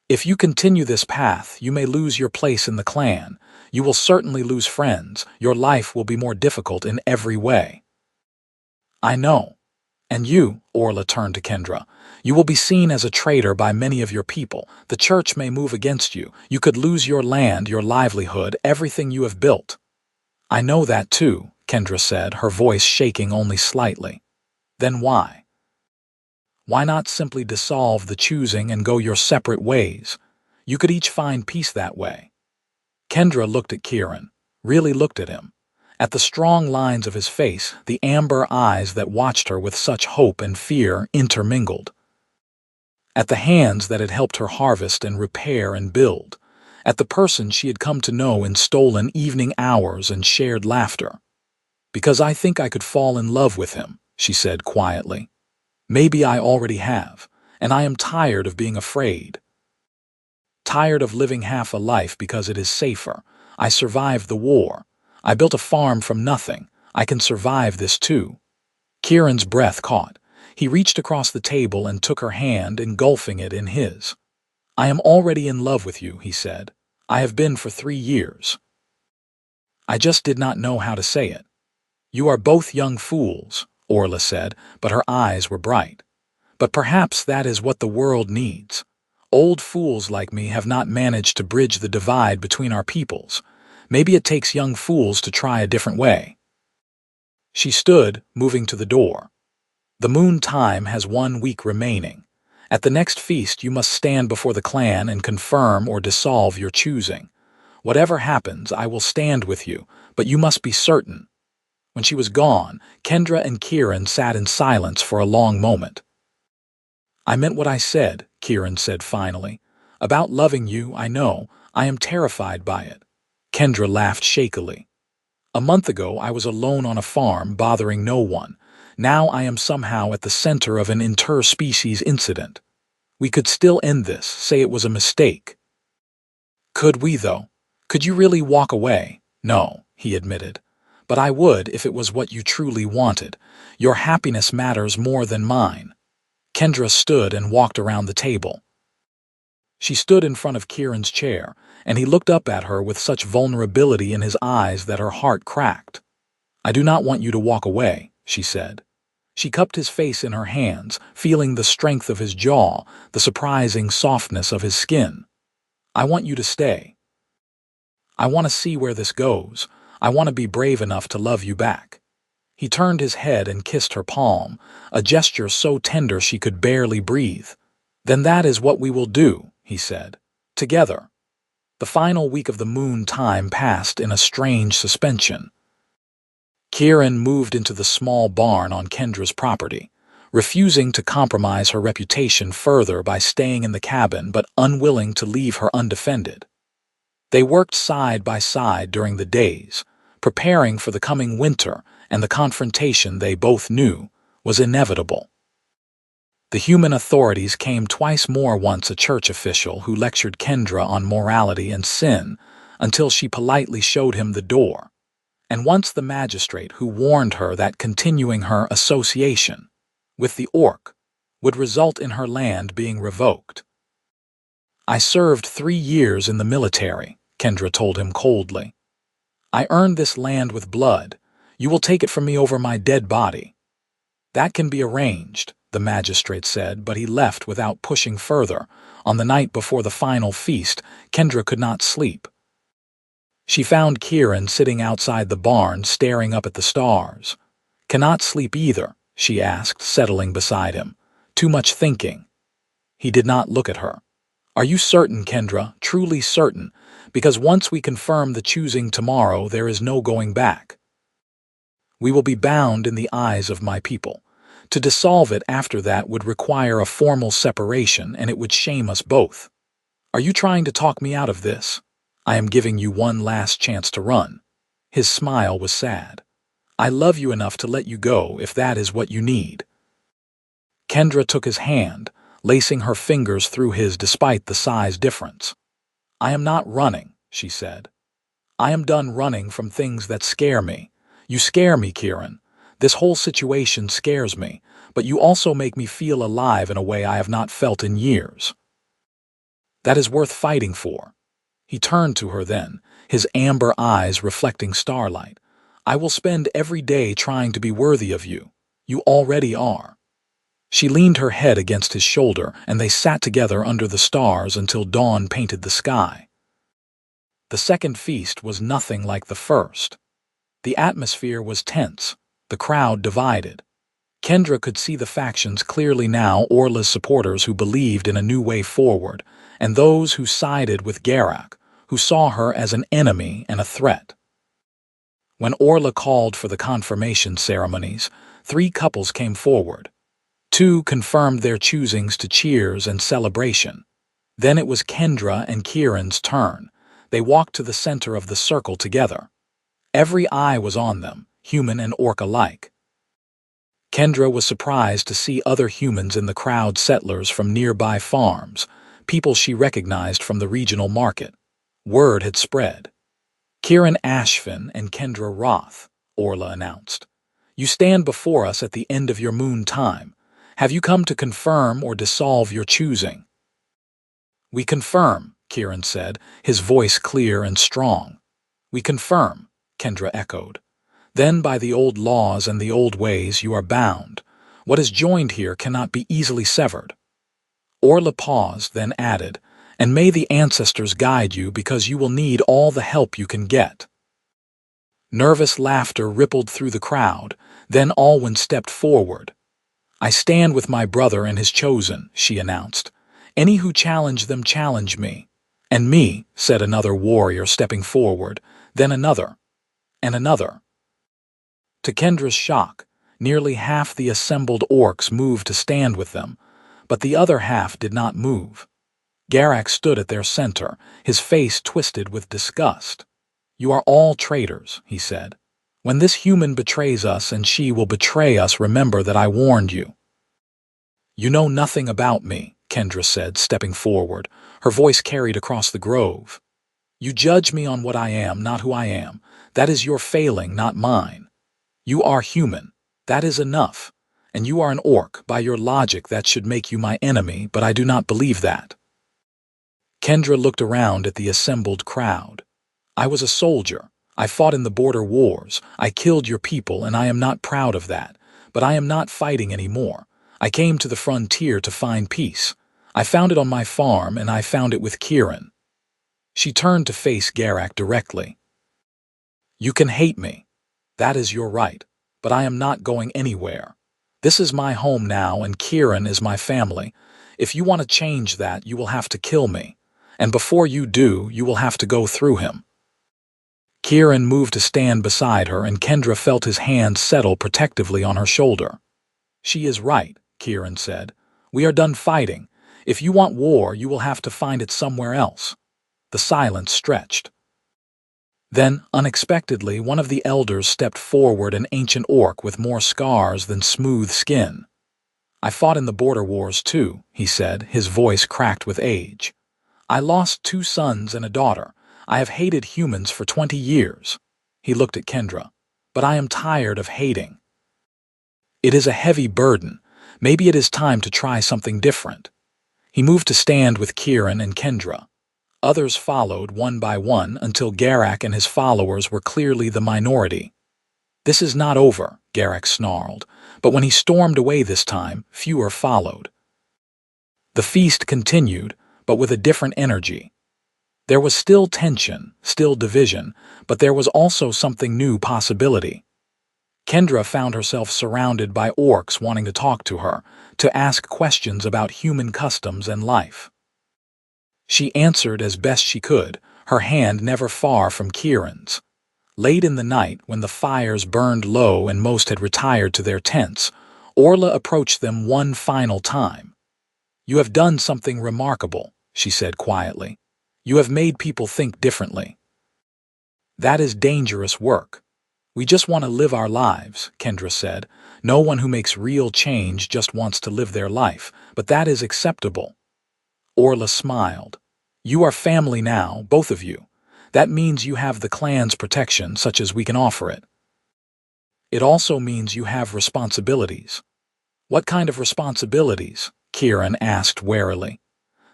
If you continue this path, you may lose your place in the clan. You will certainly lose friends. Your life will be more difficult in every way. I know. And you, Orla turned to Kendra, you will be seen as a traitor by many of your people. The church may move against you. You could lose your land, your livelihood, everything you have built. I know that too, Kendra said, her voice shaking only slightly. Then why? Why not simply dissolve the choosing and go your separate ways? You could each find peace that way. Kendra looked at Kirin, really looked at him. At the strong lines of his face, the amber eyes that watched her with such hope and fear intermingled. At the hands that had helped her harvest and repair and build. At the person she had come to know in stolen evening hours and shared laughter. Because I think I could fall in love with him, she said quietly. Maybe I already have, and I am tired of being afraid. Tired of living half a life because it is safer. I survived the war. I built a farm from nothing. I can survive this too. Kirin's breath caught. He reached across the table and took her hand, engulfing it in his. I am already in love with you, he said. I have been for 3 years. I just did not know how to say it. You are both young fools, Orla said, but her eyes were bright. But perhaps that is what the world needs. Old fools like me have not managed to bridge the divide between our peoples. Maybe it takes young fools to try a different way. She stood, moving to the door. The moon time has 1 week remaining. At the next feast you must stand before the clan and confirm or dissolve your choosing. Whatever happens, I will stand with you, but you must be certain. When she was gone, Kendra and Kirin sat in silence for a long moment. I meant what I said, Kirin said finally. About loving you, I know. I am terrified by it. Kendra laughed shakily. A month ago, I was alone on a farm, bothering no one. Now I am somehow at the center of an interspecies incident. We could still end this, say it was a mistake. Could we, though? Could you really walk away? No, he admitted. But I would if it was what you truly wanted. Your happiness matters more than mine. Kendra stood and walked around the table. She stood in front of Kirin's chair, and he looked up at her with such vulnerability in his eyes that her heart cracked. I do not want you to walk away, she said. She cupped his face in her hands, feeling the strength of his jaw, the surprising softness of his skin. I want you to stay. I want to see where this goes. I want to be brave enough to love you back." He turned his head and kissed her palm, a gesture so tender she could barely breathe. "Then that is what we will do," he said. "Together." The final week of the moon time passed in a strange suspension. Kieran moved into the small barn on Kendra's property, refusing to compromise her reputation further by staying in the cabin but unwilling to leave her undefended. They worked side by side during the days, preparing for the coming winter and the confrontation they both knew was inevitable. The human authorities came twice more, once a church official who lectured Kendra on morality and sin until she politely showed him the door, and once the magistrate who warned her that continuing her association with the orc would result in her land being revoked. "I served 3 years in the military," Kendra told him coldly. "I earned this land with blood. You will take it from me over my dead body." "That can be arranged," the magistrate said, but he left without pushing further. On the night before the final feast, Kendra could not sleep. She found Kieran sitting outside the barn, staring up at the stars. "Cannot sleep either?" she asked, settling beside him. "Too much thinking." He did not look at her. "Are you certain, Kendra, truly certain? Because once we confirm the choosing tomorrow, there is no going back. We will be bound in the eyes of my people. To dissolve it after that would require a formal separation, and it would shame us both. Are you trying to talk me out of this? I am giving you one last chance to run." His smile was sad. "I love you enough to let you go if that is what you need." Kendra took his hand, lacing her fingers through his despite the size difference. "I am not running," she said. "I am done running from things that scare me. You scare me, Kieran. This whole situation scares me, but you also make me feel alive in a way I have not felt in years. That is worth fighting for." He turned to her then, his amber eyes reflecting starlight. "I will spend every day trying to be worthy of you. You already are." She leaned her head against his shoulder, and they sat together under the stars until dawn painted the sky. The second feast was nothing like the first. The atmosphere was tense, the crowd divided. Kendra could see the factions clearly now: Orla's supporters who believed in a new way forward, and those who sided with Garak, who saw her as an enemy and a threat. When Orla called for the confirmation ceremonies, 3 couples came forward. 2 confirmed their choosings to cheers and celebration. Then it was Kendra and Kieran's turn. They walked to the center of the circle together. Every eye was on them, human and orc alike. Kendra was surprised to see other humans in the crowd: settlers from nearby farms, people she recognized from the regional market. Word had spread. "Kieran Ashfin and Kendra Roth," Orla announced. "You stand before us at the end of your moon time. Have you come to confirm or dissolve your choosing?" "We confirm," Kieran said, his voice clear and strong. "We confirm," Kendra echoed. "Then by the old laws and the old ways you are bound. What is joined here cannot be easily severed." Orla paused, then added, "And may the ancestors guide you, because you will need all the help you can get." Nervous laughter rippled through the crowd, then Alwyn stepped forward. "I stand with my brother and his chosen," she announced. "Any who challenge them challenge me." "And me," said another warrior, stepping forward, then another, and another. To Kendra's shock, nearly half the assembled orcs moved to stand with them, but the other half did not move. Garak stood at their center, his face twisted with disgust. "You are all traitors," he said. "When this human betrays us, and she will betray us, remember that I warned you." "You know nothing about me," Kendra said, stepping forward, her voice carried across the grove. "You judge me on what I am, not who I am. That is your failing, not mine. You are human. That is enough. And you are an orc. By your logic, that should make you my enemy, but I do not believe that." Kendra looked around at the assembled crowd. "I was a soldier. I fought in the border wars. I killed your people, and I am not proud of that. But I am not fighting anymore. I came to the frontier to find peace. I found it on my farm, and I found it with Kieran." She turned to face Garak directly. You can hate me. That is your right. But I am not going anywhere. This is my home now, and Kieran is my family. If you want to change that, you will have to kill me. And before you do, you will have to go through him. Kieran moved to stand beside her, and Kendra felt his hand settle protectively on her shoulder. She is right, Kieran said. We are done fighting. If you want war, you will have to find it somewhere else. The silence stretched. Then, unexpectedly, one of the elders stepped forward, an ancient orc with more scars than smooth skin. I fought in the border wars too, he said, his voice cracked with age. I lost 2 sons and a daughter. I have hated humans for 20 years. He looked at Kendra. But I am tired of hating. It is a heavy burden. Maybe it is time to try something different. He moved to stand with Kieran and Kendra. Others followed one by one until Garak and his followers were clearly the minority. This is not over, Garak snarled, but when he stormed away this time, fewer followed. The feast continued, but with a different energy. There was still tension, still division, but there was also something new possibility. Kendra found herself surrounded by orcs wanting to talk to her, to ask questions about human customs and life. She answered as best she could, her hand never far from Kieran's. Late in the night, when the fires burned low and most had retired to their tents, Orla approached them one final time. You have done something remarkable, she said quietly. You have made people think differently. That is dangerous work. We just want to live our lives, Kendra said. No one who makes real change just wants to live their life, but that is acceptable. Orla smiled. You are family now, both of you. That means you have the clan's protection, such as we can offer it. It also means you have responsibilities. What kind of responsibilities? Kieran asked warily.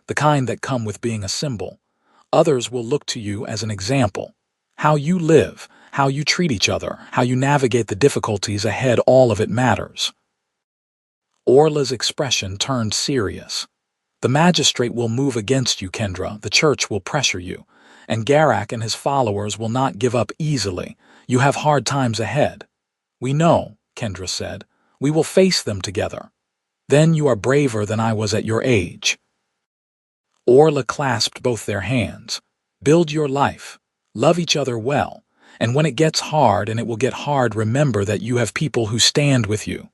The kind that come with being a symbol. Others will look to you as an example. How you live, how you treat each other, how you navigate the difficulties ahead, all of it matters. Orla's expression turned serious. The magistrate will move against you, Kendra. The church will pressure you. And Garak and his followers will not give up easily. You have hard times ahead. We know, Kendra said. We will face them together. Then you are braver than I was at your age. Orla clasped both their hands. Build your life. Love each other well. And when it gets hard, and it will get hard, remember that you have people who stand with you.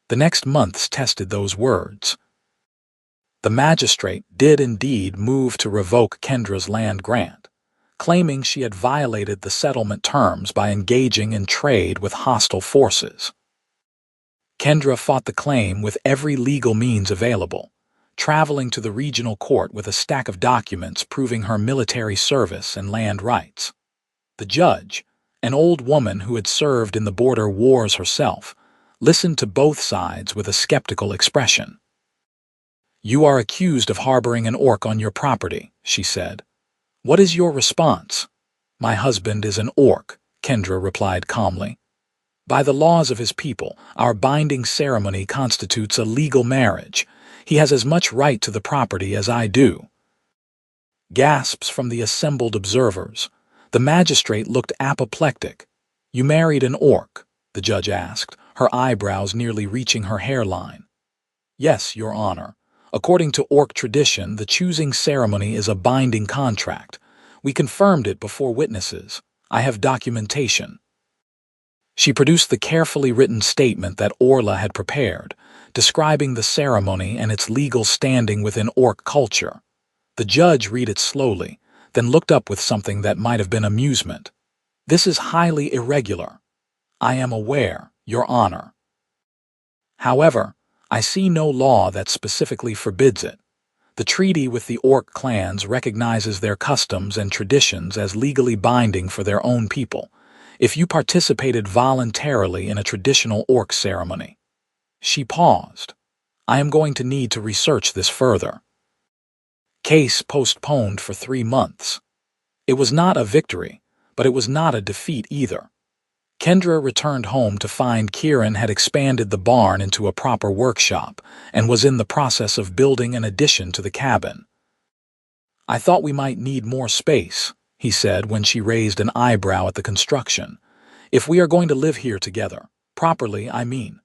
The next months tested those words. The magistrate did indeed move to revoke Kendra's land grant, claiming she had violated the settlement terms by engaging in trade with hostile forces. Kendra fought the claim with every legal means available, traveling to the regional court with a stack of documents proving her military service and land rights. The judge, an old woman who had served in the border wars herself, listened to both sides with a skeptical expression. You are accused of harboring an orc on your property, she said. What is your response? My husband is an orc, Kendra replied calmly. By the laws of his people, our binding ceremony constitutes a legal marriage. He has as much right to the property as I do. Gasps from the assembled observers. The magistrate looked apoplectic. You married an orc? The judge asked, her eyebrows nearly reaching her hairline. Yes, Your Honor. According to orc tradition, the choosing ceremony is a binding contract. We confirmed it before witnesses. I have documentation. She produced the carefully written statement that Orla had prepared, describing the ceremony and its legal standing within orc culture. The judge read it slowly, then looked up with something that might have been amusement. This is highly irregular. I am aware, Your Honor. However, I see no law that specifically forbids it. The treaty with the orc clans recognizes their customs and traditions as legally binding for their own people, if you participated voluntarily in a traditional orc ceremony. She paused. I am going to need to research this further. Case postponed for 3 months. It was not a victory, but it was not a defeat either. Kendra returned home to find Kieran had expanded the barn into a proper workshop and was in the process of building an addition to the cabin. "I thought we might need more space," he said when she raised an eyebrow at the construction. "If we are going to live here together. Properly, I mean."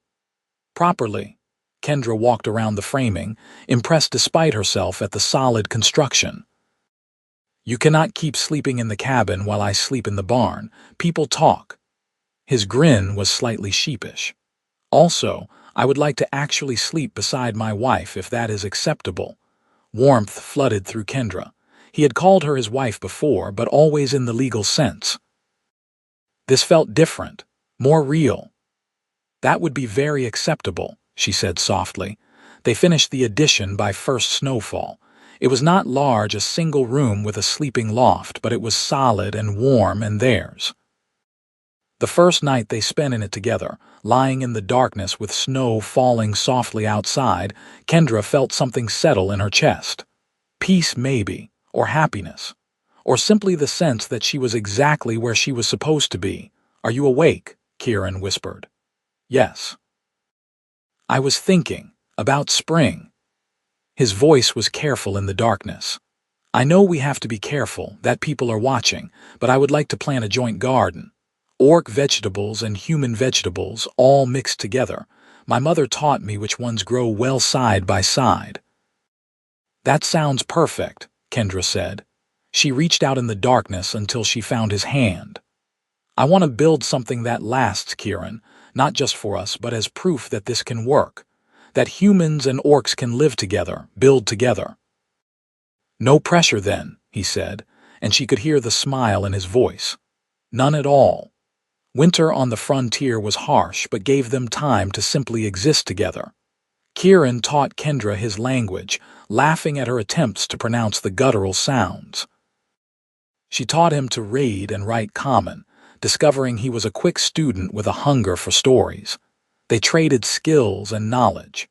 "Properly." Kendra walked around the framing, impressed despite herself at the solid construction. "You cannot keep sleeping in the cabin while I sleep in the barn. People talk." His grin was slightly sheepish. "Also, I would like to actually sleep beside my wife if that is acceptable." Warmth flooded through Kendra. He had called her his wife before, but always in the legal sense. This felt different, more real. "That would be very acceptable," she said softly. They finished the addition by first snowfall. It was not large, a single room with a sleeping loft, but it was solid and warm and theirs. The first night they spent in it together, lying in the darkness with snow falling softly outside, Kendra felt something settle in her chest. Peace maybe, or happiness, or simply the sense that she was exactly where she was supposed to be. "Are you awake?" Kieran whispered. "Yes." "I was thinking about spring." His voice was careful in the darkness. "I know we have to be careful, that people are watching, but I would like to plant a joint garden. Orc vegetables and human vegetables all mixed together. My mother taught me which ones grow well side by side." "That sounds perfect," Kendra said. She reached out in the darkness until she found his hand. "I want to build something that lasts, Kieran, not just for us, but as proof that this can work, that humans and orcs can live together, build together." "No pressure then," he said, and she could hear the smile in his voice. "None at all." Winter on the frontier was harsh, but gave them time to simply exist together. Kieran taught Kendra his language, laughing at her attempts to pronounce the guttural sounds. She taught him to read and write common, discovering he was a quick student with a hunger for stories. They traded skills and knowledge.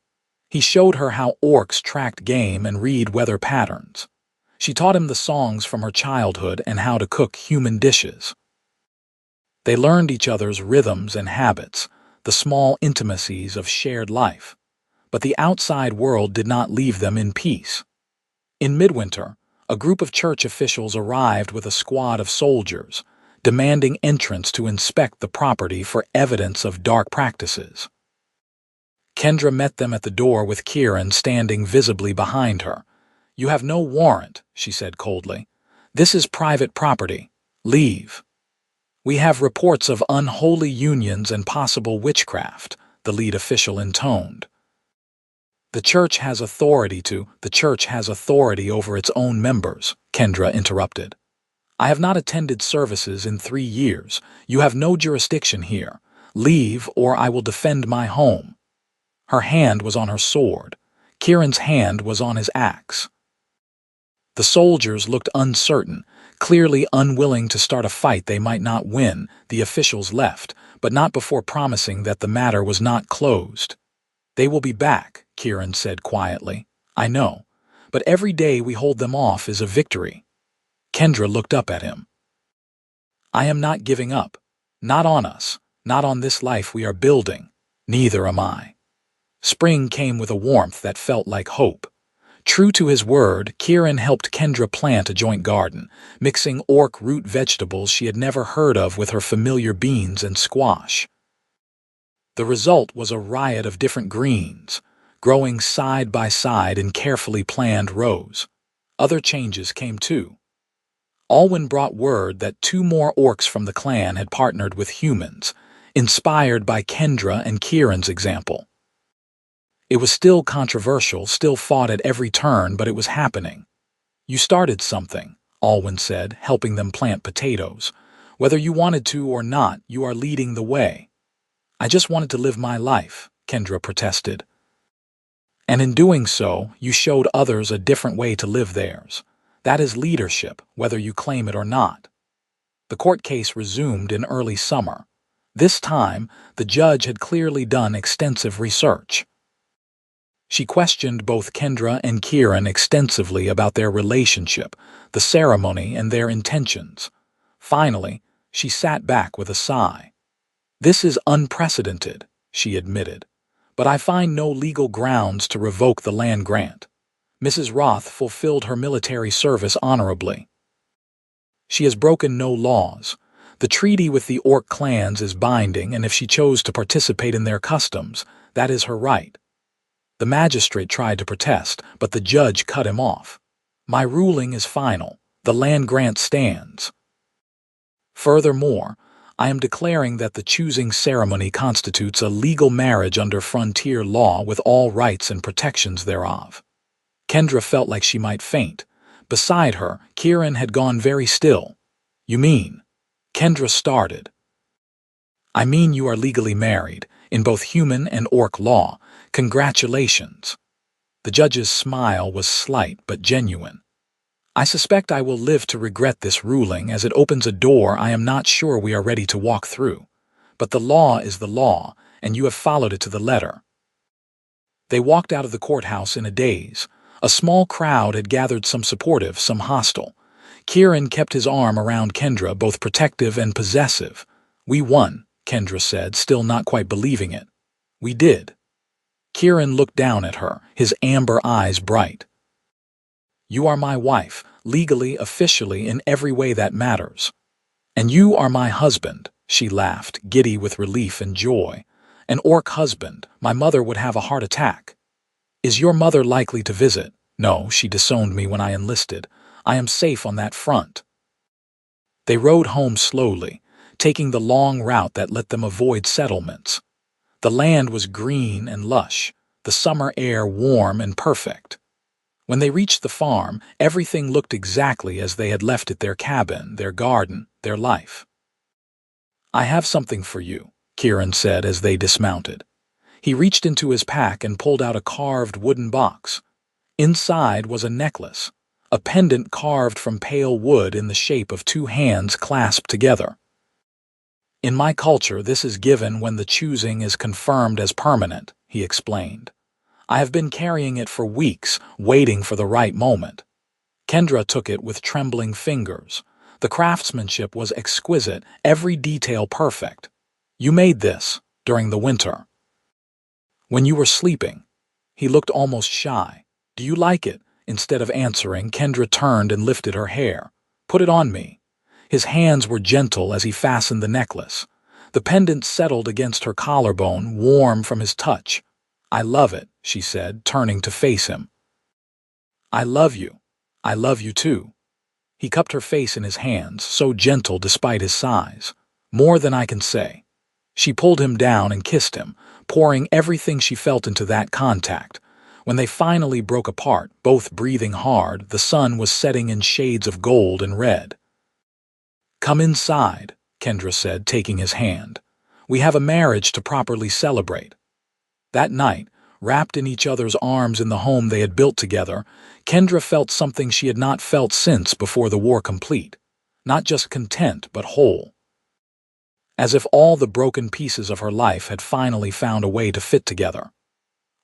He showed her how orcs tracked game and read weather patterns. She taught him the songs from her childhood and how to cook human dishes. They learned each other's rhythms and habits, the small intimacies of shared life. But the outside world did not leave them in peace. In midwinter, a group of church officials arrived with a squad of soldiers, demanding entrance to inspect the property for evidence of dark practices. Kendra met them at the door with Kieran standing visibly behind her. "You have no warrant," she said coldly. "This is private property. Leave." "We have reports of unholy unions and possible witchcraft," the lead official intoned. The church has authority over its own members," Kendra interrupted. "I have not attended services in 3 years. You have no jurisdiction here. Leave, or I will defend my home." Her hand was on her sword. Kieran's hand was on his axe. The soldiers looked uncertain, clearly unwilling to start a fight they might not win. The officials left, but not before promising that the matter was not closed. "They will be back," Kieran said quietly. "I know, but every day we hold them off is a victory." Kendra looked up at him. "I am not giving up. Not on us. Not on this life we are building. Neither am I." Spring came with a warmth that felt like hope. True to his word, Kieran helped Kendra plant a joint garden, mixing orc root vegetables she had never heard of with her familiar beans and squash. The result was a riot of different greens, growing side by side in carefully planned rows. Other changes came too. Alwyn brought word that 2 more orcs from the clan had partnered with humans, inspired by Kendra and Kieran's example. It was still controversial, still fought at every turn, but it was happening. "You started something," Alwyn said, helping them plant potatoes. "Whether you wanted to or not, you are leading the way." "I just wanted to live my life," Kendra protested. "And in doing so, you showed others a different way to live theirs. That is leadership, whether you claim it or not." The court case resumed in early summer. This time, the judge had clearly done extensive research. She questioned both Kendra and Kieran extensively about their relationship, the ceremony, and their intentions. Finally, she sat back with a sigh. "This is unprecedented," she admitted, "but I find no legal grounds to revoke the land grant. Mrs. Roth fulfilled her military service honorably. She has broken no laws. The treaty with the Orc clans is binding, and if she chose to participate in their customs, that is her right. The magistrate tried to protest, but the judge cut him off. My ruling is final. The land grant stands. Furthermore, I am declaring that the choosing ceremony constitutes a legal marriage under frontier law with all rights and protections thereof. Kendra felt like she might faint. Beside her, Kieran had gone very still. You mean? Kendra started. I mean you are legally married, in both human and Orc law. Congratulations. The judge's smile was slight but genuine. I suspect I will live to regret this ruling, as it opens a door I am not sure we are ready to walk through. But the law is the law, and you have followed it to the letter. They walked out of the courthouse in a daze. A small crowd had gathered, some supportive, some hostile. Kieran kept his arm around Kendra, both protective and possessive. We won, Kendra said, still not quite believing it. We did. Kieran looked down at her, his amber eyes bright. You are my wife, legally, officially, in every way that matters. And you are my husband, she laughed, giddy with relief and joy. An Orc husband. My mother would have a heart attack. Is your mother likely to visit? No, she disowned me when I enlisted. I am safe on that front. They rode home slowly, taking the long route that let them avoid settlements. The land was green and lush, the summer air warm and perfect. When they reached the farm, everything looked exactly as they had left it: their cabin, their garden, their life. I have something for you, Kieran said as they dismounted. He reached into his pack and pulled out a carved wooden box. Inside was a necklace, a pendant carved from pale wood in the shape of two hands clasped together. In my culture, this is given when the choosing is confirmed as permanent, he explained. I have been carrying it for weeks, waiting for the right moment. Kendra took it with trembling fingers. The craftsmanship was exquisite, every detail perfect. You made this during the winter. When you were sleeping. He looked almost shy. Do you like it? Instead of answering, Kendra turned and lifted her hair. Put it on me. His hands were gentle as he fastened the necklace. The pendant settled against her collarbone, warm from his touch. I love it, she said, turning to face him. I love you. I love you too. He cupped her face in his hands, so gentle despite his size. More than I can say. She pulled him down and kissed him, pouring everything she felt into that contact. When they finally broke apart, both breathing hard, the sun was setting in shades of gold and red. Come inside, Kendra said, taking his hand. We have a marriage to properly celebrate. That night, wrapped in each other's arms in the home they had built together, Kendra felt something she had not felt since before the war complete. Not just content, but whole. As if all the broken pieces of her life had finally found a way to fit together.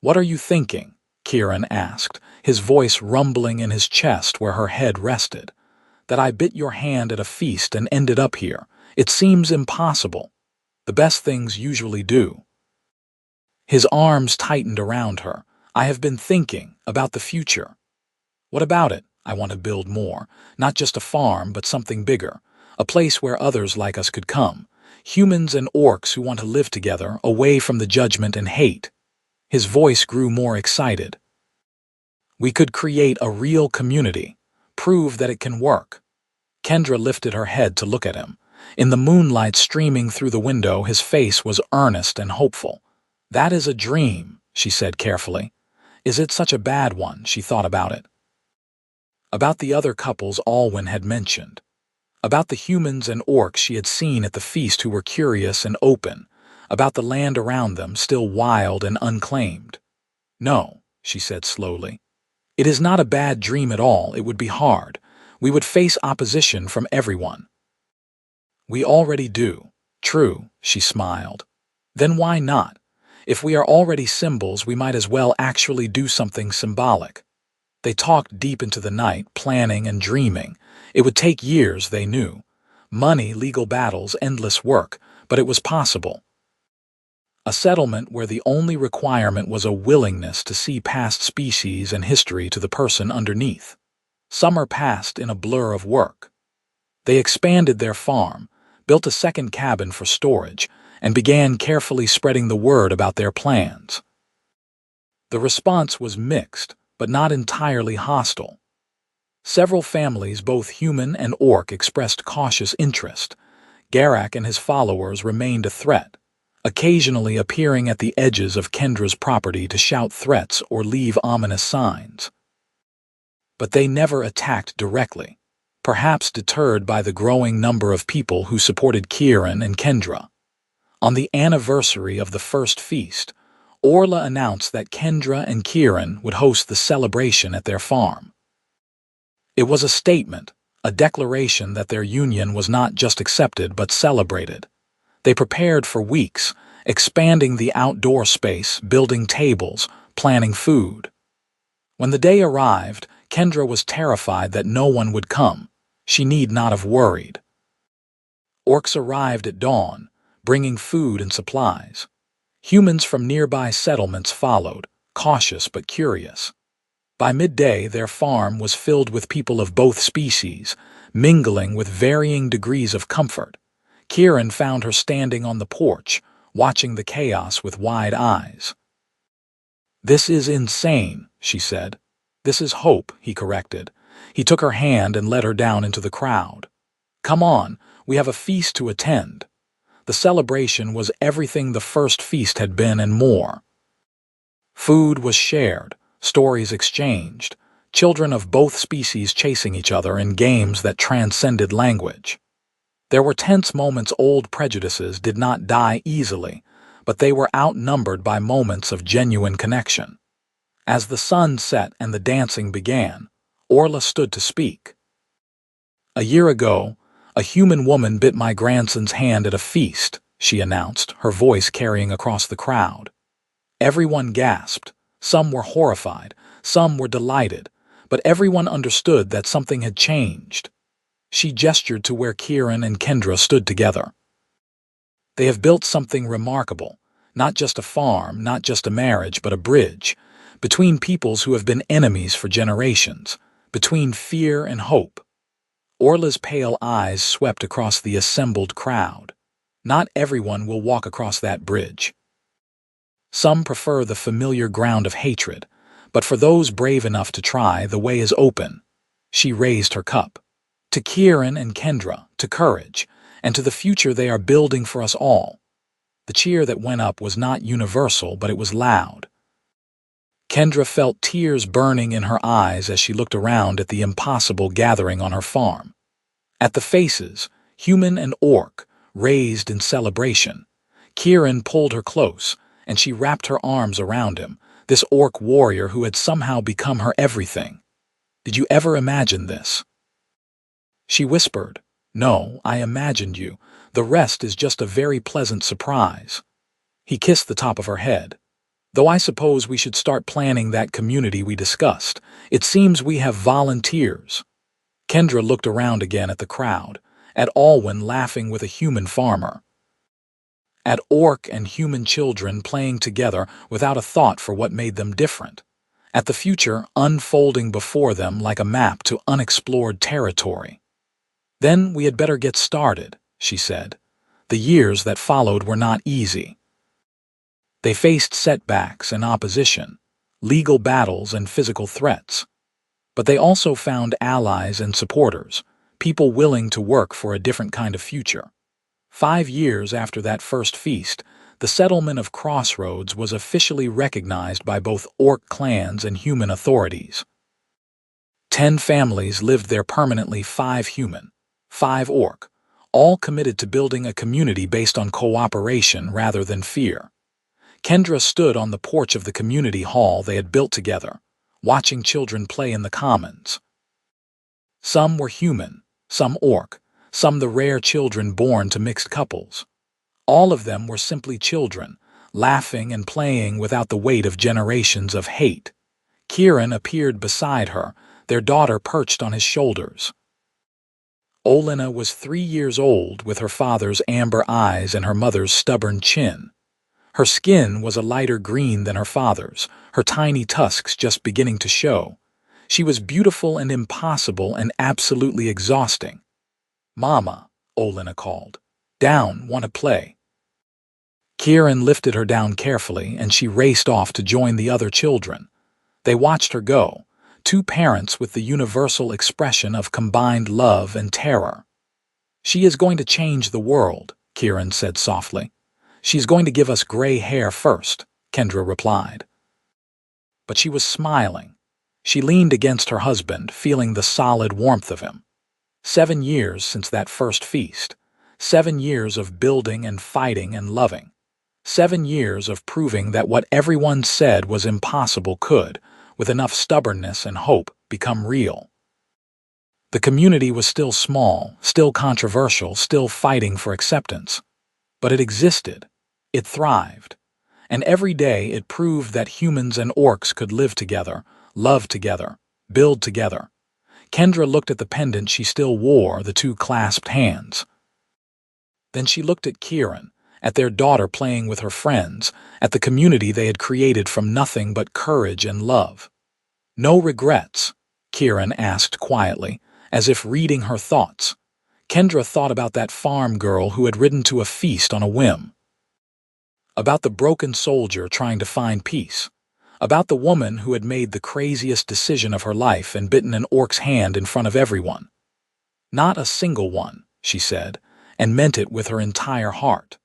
What are you thinking? Kieran asked, his voice rumbling in his chest where her head rested. That I bit your hand at a feast and ended up here. It seems impossible. The best things usually do. His arms tightened around her. I have been thinking about the future. What about it? I want to build more. Not just a farm, but something bigger. A place where others like us could come. Humans and Orcs who want to live together, away from the judgment and hate. His voice grew more excited. We could create a real community. Prove that it can work. Kendra lifted her head to look at him. In the moonlight streaming through the window, his face was earnest and hopeful. That is a dream, she said carefully. Is it such a bad one? She thought about it. About the other couples Alwyn had mentioned. About the humans and Orcs she had seen at the feast who were curious and open. About the land around them, still wild and unclaimed. No, she said slowly. It is not a bad dream at all. It would be hard. We would face opposition from everyone. We already do. True, she smiled. Then why not? If we are already symbols, we might as well actually do something symbolic. They talked deep into the night, planning and dreaming. It would take years, they knew. Money, legal battles, endless work, but it was possible. a settlement where the only requirement was a willingness to see past species and history to the person underneath. Summer passed in a blur of work. They expanded their farm, built a second cabin for storage, and began carefully spreading the word about their plans. The response was mixed, but not entirely hostile. Several families, both human and orc, expressed cautious interest. Garak and his followers remained a threat, occasionally appearing at the edges of Kendra's property to shout threats or leave ominous signs. But they never attacked directly, perhaps deterred by the growing number of people who supported Kieran and Kendra. On the anniversary of the first feast, Orla announced that Kendra and Kieran would host the celebration at their farm. It was a statement, a declaration that their union was not just accepted but celebrated. They prepared for weeks, expanding the outdoor space, building tables, planning food. When the day arrived, Kendra was terrified that no one would come. She need not have worried. Orcs arrived at dawn, bringing food and supplies. Humans from nearby settlements followed, cautious but curious. By midday, their farm was filled with people of both species, mingling with varying degrees of comfort. Kieran found her standing on the porch, watching the chaos with wide eyes. "This is insane," she said. "This is hope," he corrected. He took her hand and led her down into the crowd. "Come on, we have a feast to attend." The celebration was everything the first feast had been and more. Food was shared, stories exchanged, children of both species chasing each other in games that transcended language. There were tense moments. Old prejudices did not die easily, but they were outnumbered by moments of genuine connection. As the sun set and the dancing began, Orla stood to speak. "A year ago, a human woman bit my grandson's hand at a feast," she announced, her voice carrying across the crowd. Everyone gasped. Some were horrified, some were delighted, but everyone understood that something had changed. She gestured to where Kieran and Kendra stood together. "They have built something remarkable, not just a farm, not just a marriage, but a bridge, between peoples who have been enemies for generations, between fear and hope." Orla's pale eyes swept across the assembled crowd. Not everyone will walk across that bridge. Some prefer the familiar ground of hatred, but for those brave enough to try, the way is open. She raised her cup. To Kieran and Kendra, to courage, and to the future they are building for us all. The cheer that went up was not universal, but it was loud. Kendra felt tears burning in her eyes as she looked around at the impossible gathering on her farm. At the faces, human and orc, raised in celebration. Kieran pulled her close, and she wrapped her arms around him, this orc warrior who had somehow become her everything. "Did you ever imagine this?" She whispered, "No, I imagined you. The rest is just a very pleasant surprise." He kissed the top of her head. "Though I suppose we should start planning that community we discussed. It seems we have volunteers." Kendra looked around again at the crowd, at Alwyn laughing with a human farmer, at orc and human children playing together without a thought for what made them different, at the future unfolding before them like a map to unexplored territory. "Then we had better get started," she said. The years that followed were not easy. They faced setbacks and opposition, legal battles and physical threats. But they also found allies and supporters, people willing to work for a different kind of future. 5 years after that first feast, the settlement of Crossroads was officially recognized by both orc clans and human authorities. 10 families lived there permanently, 5 human, 5 orc, all committed to building a community based on cooperation rather than fear. Kendra stood on the porch of the community hall they had built together, watching children play in the commons. Some were human, some orc, some the rare children born to mixed couples. All of them were simply children, laughing and playing without the weight of generations of hate. Kieran appeared beside her, their daughter perched on his shoulders. Olena was 3 years old with her father's amber eyes and her mother's stubborn chin. Her skin was a lighter green than her father's, her tiny tusks just beginning to show. She was beautiful and impossible and absolutely exhausting. "Mama," Olena called. "Down, want to play?" Kieran lifted her down carefully, and she raced off to join the other children. They watched her go, two parents with the universal expression of combined love and terror. "She is going to change the world," Kieran said softly. "She's going to give us gray hair first," Kendra replied. But she was smiling. She leaned against her husband, feeling the solid warmth of him. 7 years since that first feast. 7 years of building and fighting and loving. 7 years of proving that what everyone said was impossible could, with enough stubbornness and hope, become real. The community was still small, still controversial, still fighting for acceptance. But it existed. It thrived. And every day it proved that humans and orcs could live together, love together, build together. Kendra looked at the pendant she still wore, the two clasped hands. Then she looked at Kieran, at their daughter playing with her friends, at the community they had created from nothing but courage and love. "No regrets?" Kieran asked quietly, as if reading her thoughts. Kendra thought about that farm girl who had ridden to a feast on a whim. About the broken soldier trying to find peace. About the woman who had made the craziest decision of her life and bitten an orc's hand in front of everyone. "Not a single one," she said, and meant it with her entire heart.